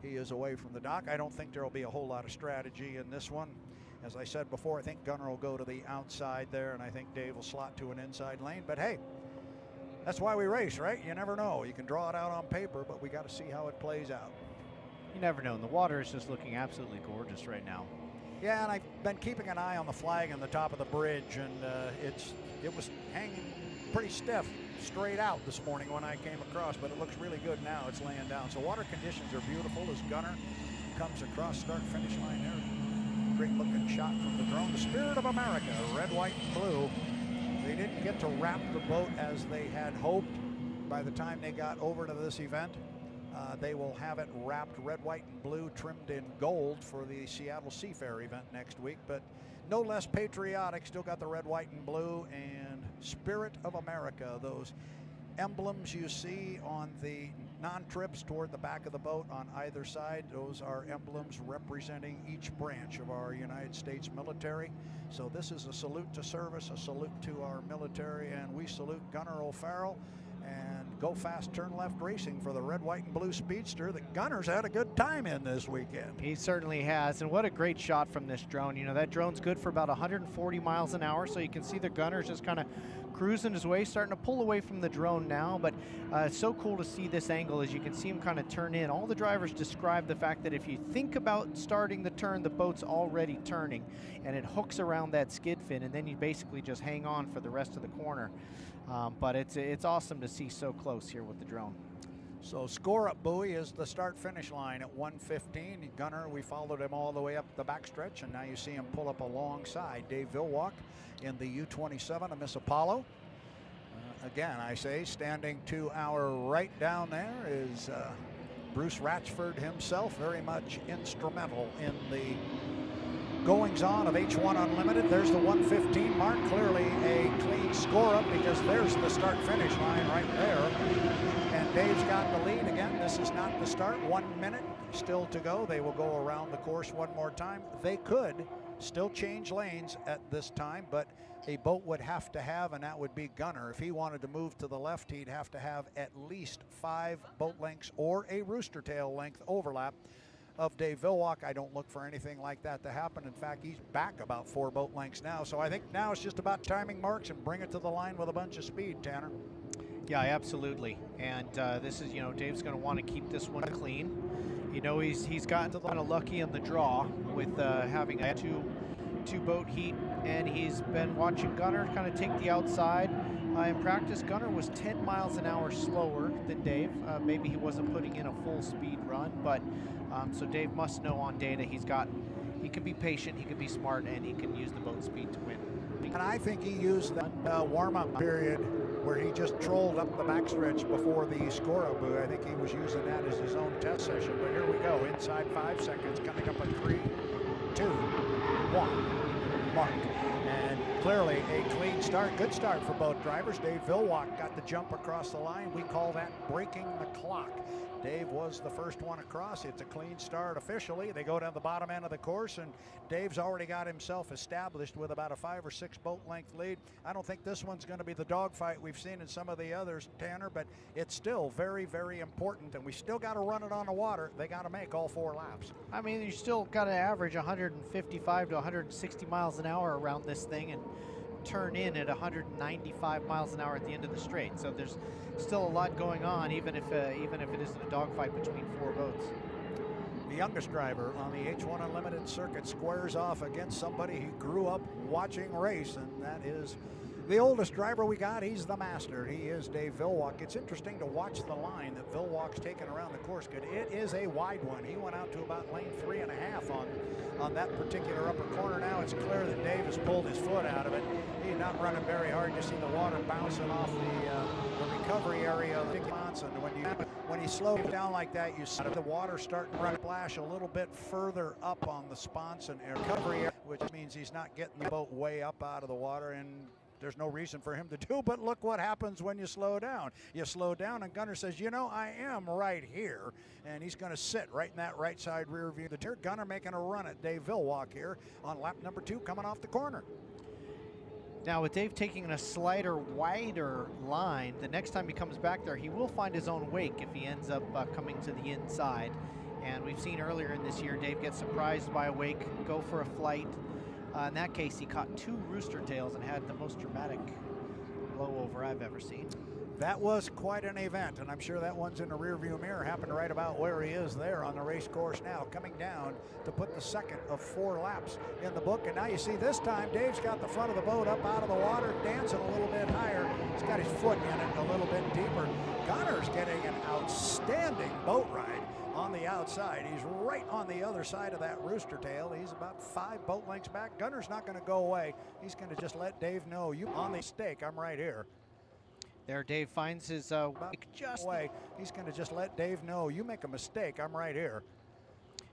He is away from the dock. I don't think there will be a whole lot of strategy in this one. As I said before, I think Gunnar will go to the outside there, and I think Dave will slot to an inside lane, but hey, that's why we race, right? You never know. You can draw it out on paper, but we got to see how it plays out. You never know. And the water is just looking absolutely gorgeous right now. Yeah, and I've been keeping an eye on the flag on the top of the bridge, and it was hanging pretty stiff straight out this morning when I came across, but it looks really good now. It's laying down. So water conditions are beautiful as Gunnar comes across start-finish line there. Great looking shot from the drone. The Spirit of America, red, white, and blue. They didn't get to wrap the boat as they had hoped by the time they got over to this event. They will have it wrapped red, white, and blue, trimmed in gold for the Seattle Seafair event next week. But no less patriotic, still got the red, white, and blue, and Spirit of America. Those emblems you see on the non-trips toward the back of the boat on either side, those are emblems representing each branch of our United States military. So this is a salute to service, a salute to our military, and we salute Gunnar O'Farrell and Go Fast Turn Left Racing for the red, white, and blue speedster that Gunnar's had a good time in this weekend. He certainly has, and what a great shot from this drone. You know, that drone's good for about 140 miles an hour, so you can see the Gunner's just kind of cruising his way, starting to pull away from the drone now, but it's so cool to see this angle as you can see him kind of turn in. All the drivers describe the fact that if you think about starting the turn, the boat's already turning, and it hooks around that skid fin, and then you basically just hang on for the rest of the corner. But it's awesome to see so close here with the drone. So score up buoy is the start finish line at 1:15. Gunnar, we followed him all the way up the backstretch, and now you see him pull up alongside Dave Villwock in the U-27 of Miss Apollo. Again, I say, standing to our right down there is Bruce Ratchford himself, very much instrumental in the goings-on of H1 Unlimited. There's the 1:15 mark, clearly a clean score up because there's the start finish line right there. And Dave's got the lead again. This is not the start. 1 minute still to go. They will go around the course one more time. They could still change lanes at this time, but a boat would have to have, and that would be Gunnar. If he wanted to move to the left, he'd have to have at least 5 boat lengths or a rooster tail length overlap of Dave Villwock. I don't look for anything like that to happen. In fact, he's back about 4 boat lengths now. So I think now it's just about timing marks and bring it to the line with a bunch of speed, Tanner. Yeah, absolutely. And this is, you know, Dave's going to want to keep this one clean. You know, he's gotten kind of lucky in the draw with having a two boat heat, and he's been watching Gunnar kind of take the outside. In practice, Gunnar was 10 miles an hour slower than Dave. Maybe he wasn't putting in a full speed run, but so Dave must know on data he can be patient, he can be smart, and he can use the boat speed to win. And I think he used that warm-up period where he just trolled up the backstretch before the score-up buoy. I think he was using that as his own test session. But here we go, inside 5 seconds, coming up at 3, 2, 1, mark. And clearly a clean start, good start for both drivers. Dave Villwock got the jump across the line. We call that breaking the clock. Dave was the first one across. It's a clean start officially. They go down the bottom end of the course, and Dave's already got himself established with about a 5 or 6 boat length lead. I don't think this one's going to be the dogfight we've seen in some of the others, Tanner, but it's still very, very important, and we still got to run it on the water. They got to make all 4 laps. I mean, you still got to average 155 to 160 miles an hour around this thing and turn in at 195 miles an hour at the end of the straight. So there's still a lot going on, even if it isn't a dogfight between 4 boats. The youngest driver on the H1 Unlimited circuit squares off against somebody he grew up watching race, and that is the oldest driver we got. He's the master. He is Dave Villwock. It's interesting to watch the line that Villwock's taken around the course. It is a wide one. He went out to about lane 3.5 on that particular upper corner. Now it's clear that Dave has pulled his foot out of it. He's not running very hard. You see the water bouncing off the recovery area of the response, and when you slow it down like that, you see the water starting to splash a little bit further up on the sponson recovery area, which means he's not getting the boat way up out of the water, and there's no reason for him to do, but look what happens when you slow down. You slow down, and Gunnar says, you know, I am right here, and he's going to sit right in that right side rear view. The Gunnar making a run at Dave Villwock here on lap number 2 coming off the corner. Now with Dave taking a slighter, wider line, the next time he comes back there, he will find his own wake if he ends up coming to the inside. And we've seen earlier in this year, Dave gets surprised by a wake, go for a flight. In that case, he caught 2 rooster tails and had the most dramatic blowover I've ever seen. That was quite an event, and I'm sure that one's in the rearview mirror. Happened right about where he is there on the race course now, coming down to put the second of 4 laps in the book. And now you see this time Dave's got the front of the boat up out of the water, dancing a little bit higher. He's got his foot in it a little bit deeper. Gunnar's getting an outstanding boat ride on the outside. He's right on the other side of that rooster tail. He's about 5 boat lengths back. Gunnar's not going to go away. He's going to just let Dave know, you on the stake, I'm right here. There, Dave finds his wake just away. He's going to just let Dave know, you make a mistake, I'm right here.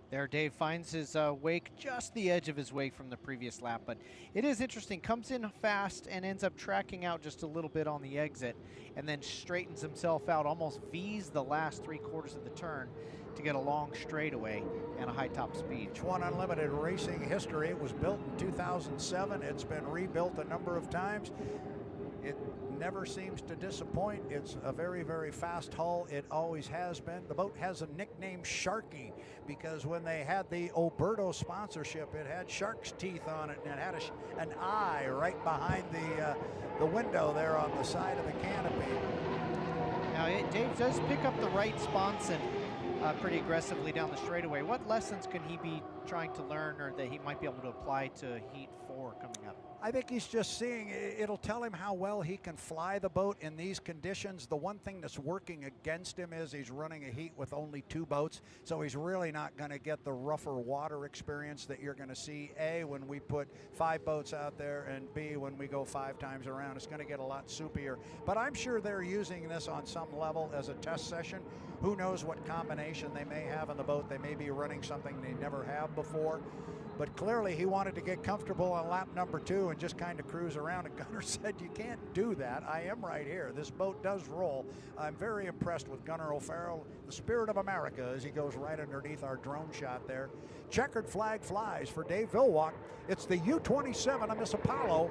There, Dave finds his wake just the edge of his wake from the previous lap, but it is interesting. Comes in fast and ends up tracking out just a little bit on the exit, and then straightens himself out, almost V's the last 3/4 of the turn to get a long straightaway and a high top speed. H1 Unlimited racing history. It was built in 2007. It's been rebuilt a number of times. It never seems to disappoint. It's a very, very fast hull. It always has been. The boat has a nickname, Sharky, because when they had the Oberto sponsorship, it had shark's teeth on it, and it had an eye right behind the window there on the side of the canopy. Now, Dave does pick up the right sponson pretty aggressively down the straightaway. What lessons can he be trying to learn, or that he might be able to apply to Heat 4 coming up? I think he's just seeing, it'll tell him how well he can fly the boat in these conditions. The one thing that's working against him is he's running a heat with only 2 boats, so he's really not going to get the rougher water experience that you're going to see, A, when we put 5 boats out there, and B, when we go 5 times around. It's going to get a lot soupier. But I'm sure they're using this on some level as a test session. Who knows what combination they may have in the boat. They may be running something they never have before. But clearly he wanted to get comfortable on lap number 2 and just kind of cruise around, and Gunnar said, you can't do that. I am right here. This boat does roll. I'm very impressed with Gunnar O'Farrell, the spirit of America, as he goes right underneath our drone shot there. Checkered flag flies for Dave Villwock. It's the U-27 of Miss Apollo.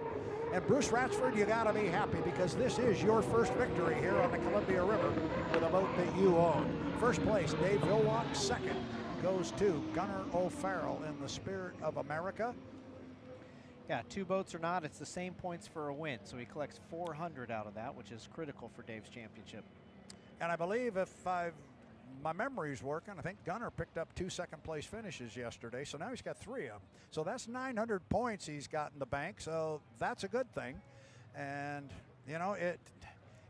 And Bruce Ratsford, you got to be happy, because this is your first victory here on the Columbia River with a boat that you own. First place, Dave Villwock. Second goes to Gunnar O'Farrell in the spirit of America. Yeah, 2 boats or not, it's the same points for a win. So he collects 400 out of that, which is critical for Dave's championship. And I believe if my memory's working, I think Gunnar picked up 2 second-place finishes yesterday, so now he's got 3 of them. So that's 900 points he's got in the bank, so that's a good thing. And, you know, it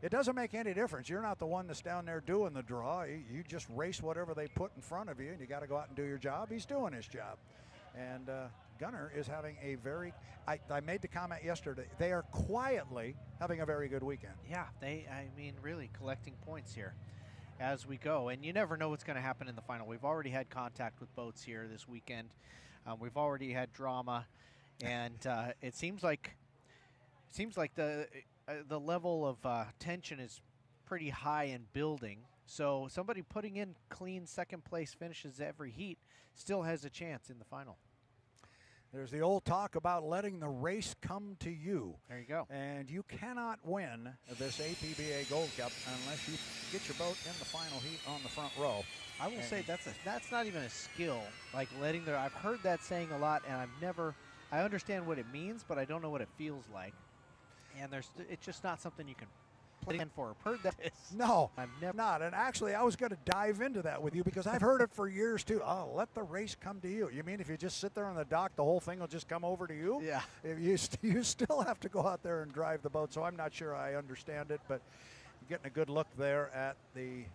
doesn't make any difference. You're not the one that's down there doing the draw. You just race whatever they put in front of you, and you got to go out and do your job. He's doing his job. And Gunnar is having a very, I made the comment yesterday, they are quietly having a very good weekend. Yeah, I mean, really collecting points here as we go. And you never know what's going to happen in the final. We've already had contact with boats here this weekend. We've already had drama. And it seems like the level of tension is pretty high and building. So somebody putting in clean second-place finishes every heat still has a chance in the final. There's the old talk about letting the race come to you. There you go. And you cannot win this APBA Gold Cup unless you get your boat in the final heat on the front row. I will say that's not even a skill, like letting the, I've heard that saying a lot, and I understand what it means, but I don't know what it feels like. And it's just not something you can plan for. I've heard that. No, I've never. not. And actually, I was going to dive into that with you because I've heard it for years too. Oh, let the race come to you. You mean if you just sit there on the dock, the whole thing will just come over to you? Yeah. If you still have to go out there and drive the boat. So I'm not sure I understand it, but getting a good look there at the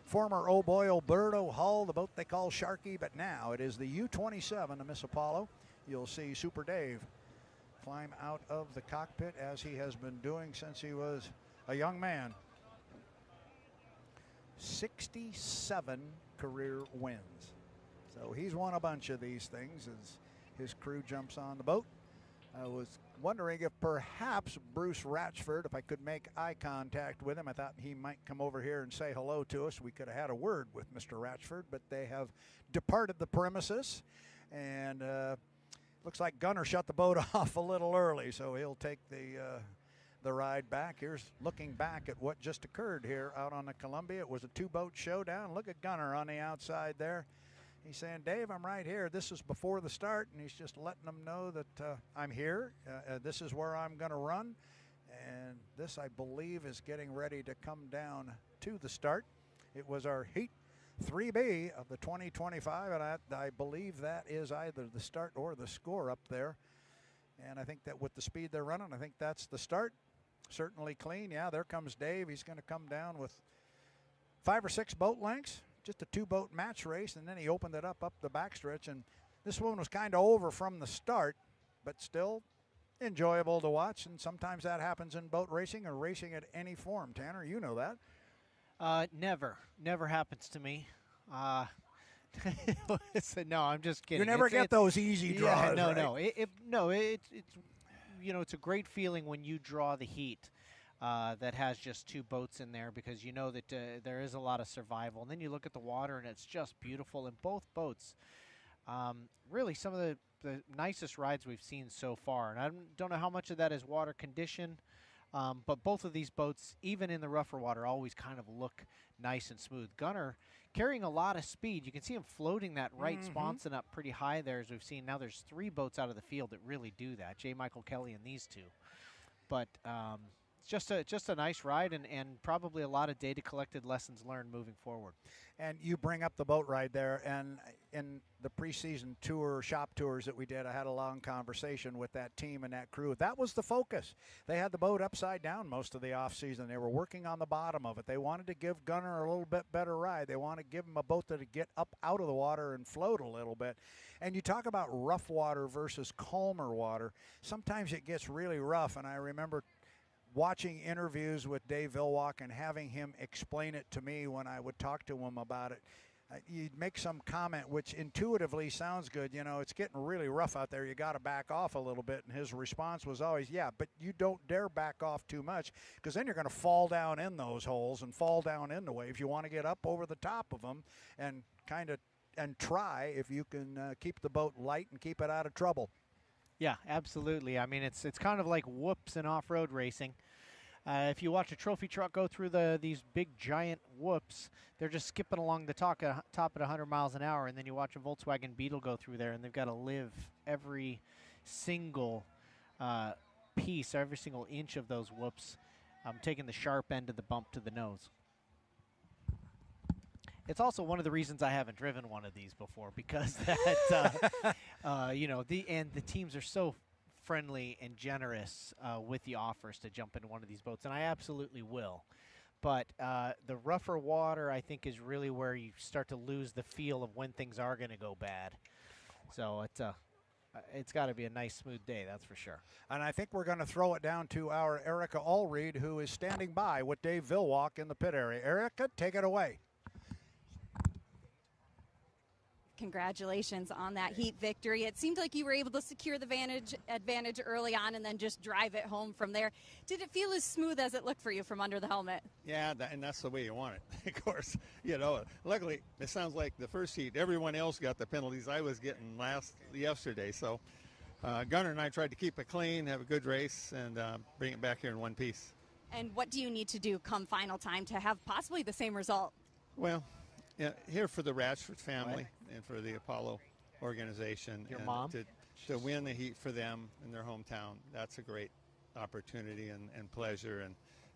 former Oh Boy Alberto Hull, the boat they call Sharky, but now it is the U-27, the Miss Apollo. You'll see Super Dave climb out of the cockpit as he has been doing since he was a young man. 67 career wins. So he's won a bunch of these things as his crew jumps on the boat. I was wondering if perhaps Bruce Ratchford, if I could make eye contact with him, I thought he might come over here and say hello to us. We could have had a word with Mr. Ratchford, but they have departed the premises. And looks like Gunnar shut the boat off a little early, so he'll take the ride back. Here's looking back at what just occurred here out on the Columbia. It was a two-boat showdown. Look at Gunnar on the outside there. He's saying, Dave, I'm right here. This is before the start, and he's just letting them know that I'm here. This is where I'm going to run. And this, I believe, is getting ready to come down to the start. It was our Heat 3B of the 2025, and I believe that is either the start or the score up there. And I think that with the speed they're running, I think that's the start. Certainly clean. Yeah, there comes Dave. He's going to come down with 5 or 6 boat lengths. Just a 2-boat match race, and then he opened it up the backstretch. And this one was kind of over from the start, but still enjoyable to watch. And sometimes that happens in boat racing or racing at any form. Tanner, you know that. Never happens to me. No, I'm just kidding. You never get those easy draws. Yeah, right? no, it's it's a great feeling when you draw the heat that has just 2 boats in there, because you know that there is a lot of survival. And then you look at the water, and it's just beautiful in both boats. Really, some of the nicest rides we've seen so far. And I don't know how much of that is water condition. But both of these boats, even in the rougher water, always kind of look nice and smooth. Gunnar carrying a lot of speed. You can see him floating that right sponson up pretty high there, as we've seen. Now there's 3 boats out of the field that really do that. J. Michael Kelly and these 2. But it's just a nice ride, and probably a lot of data collected, lessons learned moving forward. And you bring up the boat ride there, and in the preseason tour, shop tours that we did, I had a long conversation with that team and that crew. That was the focus. They had the boat upside down most of the off-season. They were working on the bottom of it. They wanted to give Gunnar a little bit better ride. They wanted to give him a boat that would get up out of the water and float a little bit. And you talk about rough water versus calmer water. Sometimes it gets really rough, and I remember watching interviews with Dave Villwock and having him explain it to me when I would talk to him about it. You'd make some comment which intuitively sounds good. You know, it's getting really rough out there. You got to back off a little bit. And his response was always, yeah, but you don't dare back off too much, because then you're going to fall down in those holes and fall down in the waves. You want to get up over the top of them and kind of try if you can keep the boat light and keep it out of trouble. Yeah, absolutely. I mean, it's kind of like whoops in off-road racing. If you watch a trophy truck go through these big giant whoops, they're just skipping along the top at 100 miles an hour, and then you watch a Volkswagen Beetle go through there, and they've got to live every single piece, every single inch of those whoops, taking the sharp end of the bump to the nose. It's also one of the reasons I haven't driven one of these before, because that, the teams are so friendly and generous with the offers to jump into one of these boats, and I absolutely will. But the rougher water, I think, is really where you start to lose the feel of when things are going to go bad. So it's got to be a nice, smooth day, that's for sure. And I think we're going to throw it down to our Erica Allreed, who is standing by with Dave Villwock in the pit area. Erica, take it away. Congratulations on that heat victory. It seemed like you were able to secure the advantage early on and then just drive it home from there. Did it feel as smooth as it looked for you from under the helmet? Yeah, and that's the way you want it. Of course, luckily, it sounds like the first heat, everyone else got the penalties I was getting yesterday. So Gunnar and I tried to keep it clean, have a good race, and bring it back here in one piece. And what do you need to do come final time to have possibly the same result? Well, yeah, here for the Ratchford family and for the Apollo organization. Your and mom? To win the heat for them in their hometown, that's a great opportunity and pleasure.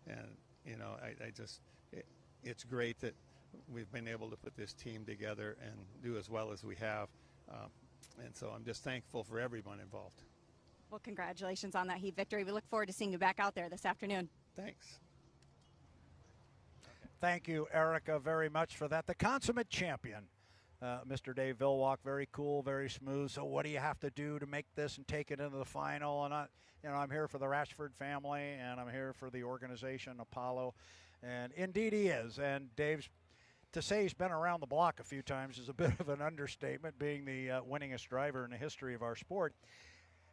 And you know, it's great that we've been able to put this team together and do as well as we have. And so I'm just thankful for everyone involved. Well, congratulations on that heat victory. We look forward to seeing you back out there this afternoon. Thanks. Thank you, Erica, very much for that. The consummate champion, Mr. Dave Villwock, very cool, very smooth. So what do you have to do to make this and take it into the final? And I'm here for the Rashford family, and I'm here for the organization, Apollo. And indeed he is. And Dave's, to say he's been around the block a few times is a bit of an understatement, being the winningest driver in the history of our sport.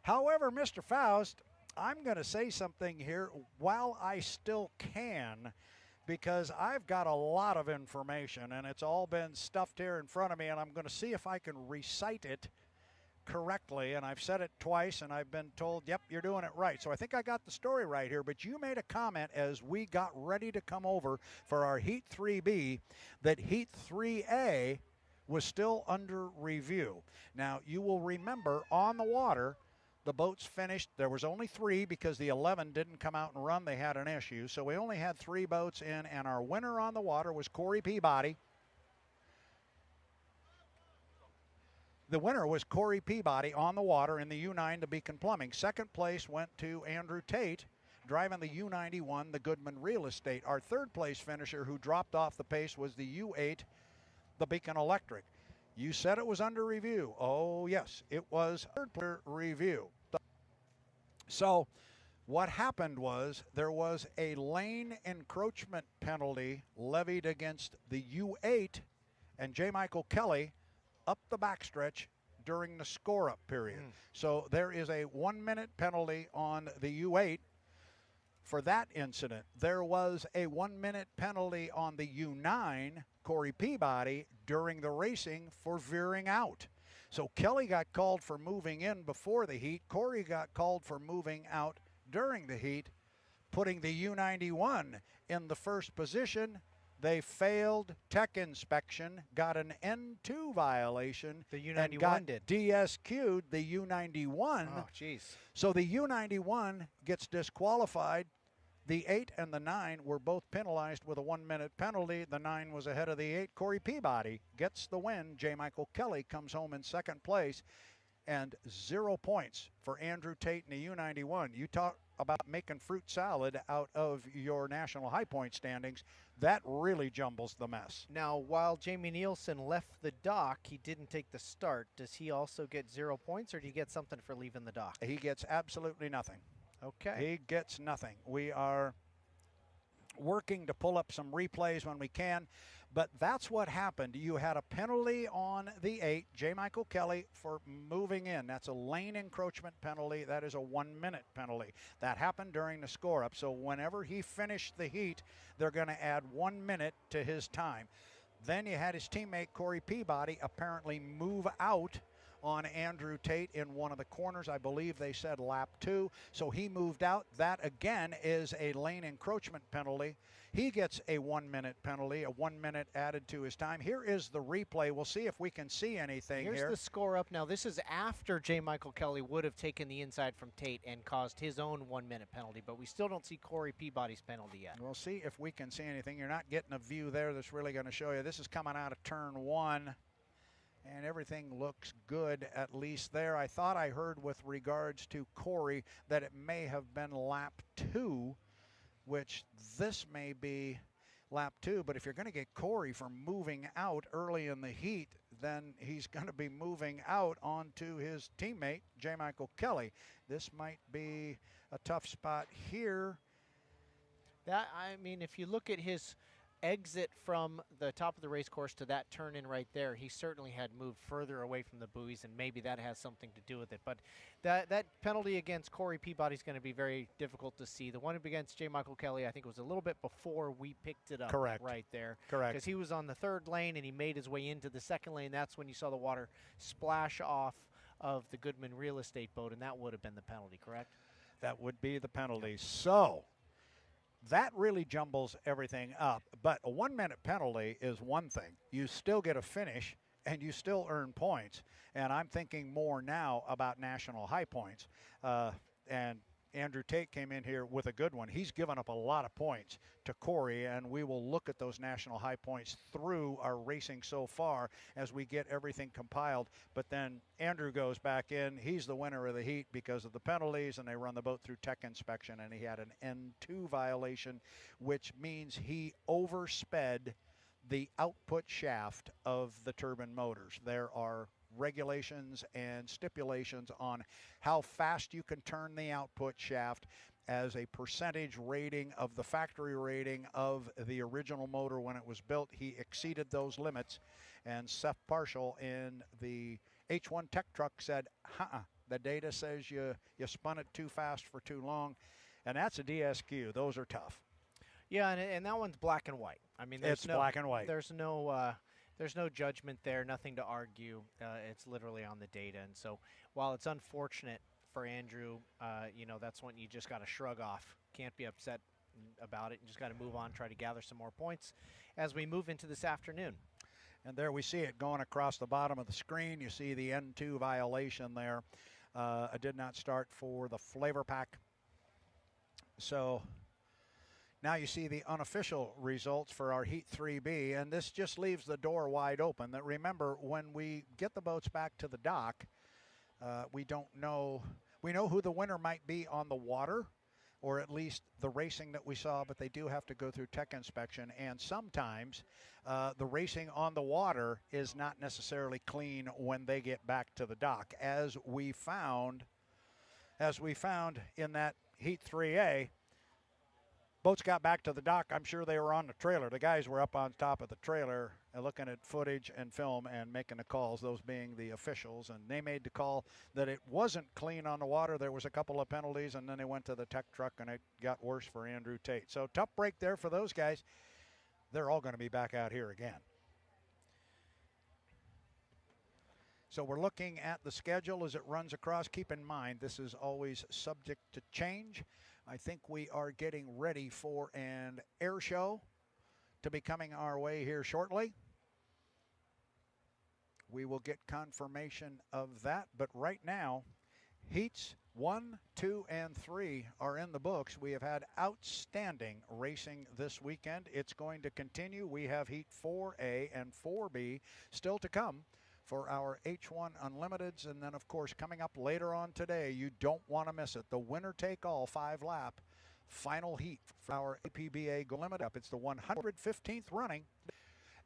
However, Mr. Faust, I'm going to say something here while I still can, because I've got a lot of information, and it's all been stuffed here in front of me, and I'm going to see if I can recite it correctly. And I've said it twice, and I've been told, yep, you're doing it right. So I think I got the story right here, but you made a comment as we got ready to come over for our Heat 3B that Heat 3A was still under review. Now, you will remember on the water, the boats finished. There was only 3 because the 11 didn't come out and run. They had an issue. So we only had 3 boats in, and our winner on the water was Corey Peabody. The winner was Corey Peabody on the water in the U9 to Beacon Plumbing. Second place went to Andrew Tate, driving the U91, the Goodman Real Estate. Our third place finisher who dropped off the pace was the U8, the Beacon Electric. You said it was under review. Oh, yes, it was under review. So what happened was there was a lane encroachment penalty levied against the U8 and J. Michael Kelly up the backstretch during the score-up period. So there is a 1-minute penalty on the U8 for that incident. There was a 1-minute penalty on the U9, Corey Peabody, during the racing for veering out. So Kelly got called for moving in before the heat. Corey got called for moving out during the heat, putting the U91 in the first position. They failed tech inspection, got an N2 violation, The U91 and got did. DSQ'd the U91. Oh, jeez. So the U91 gets disqualified. The 8 and the 9 were both penalized with a 1-minute penalty. The 9 was ahead of the 8. Corey Peabody gets the win. J. Michael Kelly comes home in second place. And 0 points for Andrew Tate in the U91. You talk about making fruit salad out of your national high point standings. That really jumbles the mess. Now, while Jamie Nilsen left the dock, he didn't take the start. Does he also get 0 points, or do you get something for leaving the dock? He gets absolutely nothing. Okay. He gets nothing. We are working to pull up some replays when we can, but that's what happened. You had a penalty on the 8, J. Michael Kelly, for moving in. That's a lane encroachment penalty. That is a 1-minute penalty. That happened during the score-up. So whenever he finished the heat, they're going to add 1 minute to his time. Then you had his teammate, Corey Peabody, apparently move out on Andrew Tate in one of the corners. I believe they said lap 2. So he moved out. That, again, is a lane encroachment penalty. He gets a 1-minute penalty, a 1 minute added to his time. Here is the replay. We'll see if we can see anything here. Here's the score up. Now, this is after J. Michael Kelly would have taken the inside from Tate and caused his own 1-minute penalty, but we still don't see Corey Peabody's penalty yet. We'll see if we can see anything. You're not getting a view there that's really going to show you. This is coming out of turn 1. And everything looks good, at least there. I thought I heard with regards to Corey that it may have been lap 2, which this may be lap 2. But if you're going to get Corey for moving out early in the heat, then he's going to be moving out onto his teammate, J. Michael Kelly. This might be a tough spot here. That, I mean, if you look at his exit from the top of the race course to that turn in right there, he certainly had moved further away from the buoys, and maybe that has something to do with it. But that penalty against Corey Peabody is going to be very difficult to see. The one against J. Michael Kelly, I think, was a little bit before we picked it up. Correct. Right there. Correct. Because he was on the third lane and he made his way into the second lane. That's when you saw the water splash off of the Goodman Real Estate boat, and that would have been the penalty, correct? That would be the penalty. So that really jumbles everything up. But a 1-minute penalty is one thing. You still get a finish, and you still earn points. And I'm thinking more now about national high points. And Andrew Tate came in here with a good one. He's given up a lot of points to Corey, and we will look at those national high points through our racing so far as we get everything compiled. But then Andrew goes back in. He's the winner of the heat because of the penalties, and they run the boat through tech inspection, and he had an N2 violation, which means he oversped the output shaft of the turbine motors. There are regulations and stipulations on how fast you can turn the output shaft as a percentage rating of the factory rating of the original motor when it was built. He exceeded those limits, and Seth Parshall in the H1 Tech truck said, the data says you spun it too fast for too long, and that's a DSQ. Those are tough. Yeah, and that one's black and white. I mean, it's black and white. There's no judgment there, nothing to argue. It's literally on the data. And so while it's unfortunate for Andrew, that's one you just got to shrug off. Can't be upset about it. You just got to move on, try to gather some more points as we move into this afternoon. And there we see it going across the bottom of the screen. You see the N2 violation there. I did not start for the Flav-R-Pac. So now you see the unofficial results for our Heat 3B, and this just leaves the door wide open. That remember, when we get the boats back to the dock, we don't know. We know who the winner might be on the water, or at least the racing that we saw, but they do have to go through tech inspection, and sometimes the racing on the water is not necessarily clean when they get back to the dock, as we found in that Heat 3A. Boats got back to the dock. I'm sure they were on the trailer. The guys were up on top of the trailer looking at footage and film and making the calls, those being the officials. And they made the call that it wasn't clean on the water. There was a couple of penalties, and then they went to the tech truck, and it got worse for Andrew Tate. So tough break there for those guys. They're all going to be back out here again. So we're looking at the schedule as it runs across. Keep in mind, this is always subject to change. I think we are getting ready for an air show to be coming our way here shortly. We will get confirmation of that, but right now, heats 1, 2, and 3 are in the books. We have had outstanding racing this weekend. It's going to continue. We have Heat 4A and 4B still to come for our H1 Unlimiteds, and then of course coming up later on today, you don't want to miss it, the winner take all 5-lap final heat for our APBA Gold Cup. It's the 115th running,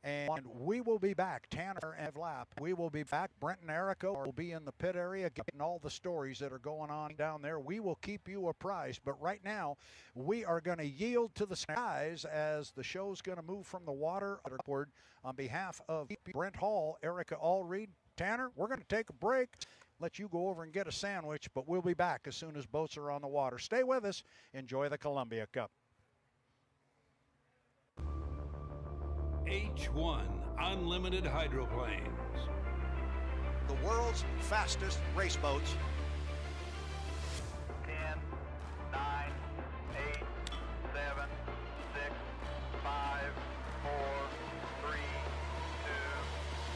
and we will be back. Tanner and lap, we will be back. Brent and Erica will be in the pit area getting all the stories that are going on down there. We will keep you apprised, but right now we are going to yield to the skies as the show's going to move from the water upward. On behalf of Brent Hall, Erica Allreed, Tanner, we're going to take a break, let you go over and get a sandwich, but we'll be back as soon as boats are on the water. Stay with us. Enjoy the Columbia Cup. H1 Unlimited Hydroplanes. The world's fastest race boats. 10, 9, 8, 7, 6, 5, 4, 3, 2,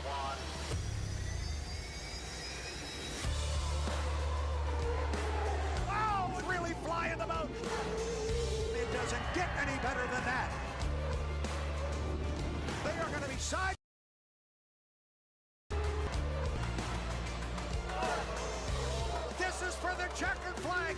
1. Wow, it's really flying the boat. It doesn't get any better than that. They are going to be side. This is for the checkered flag.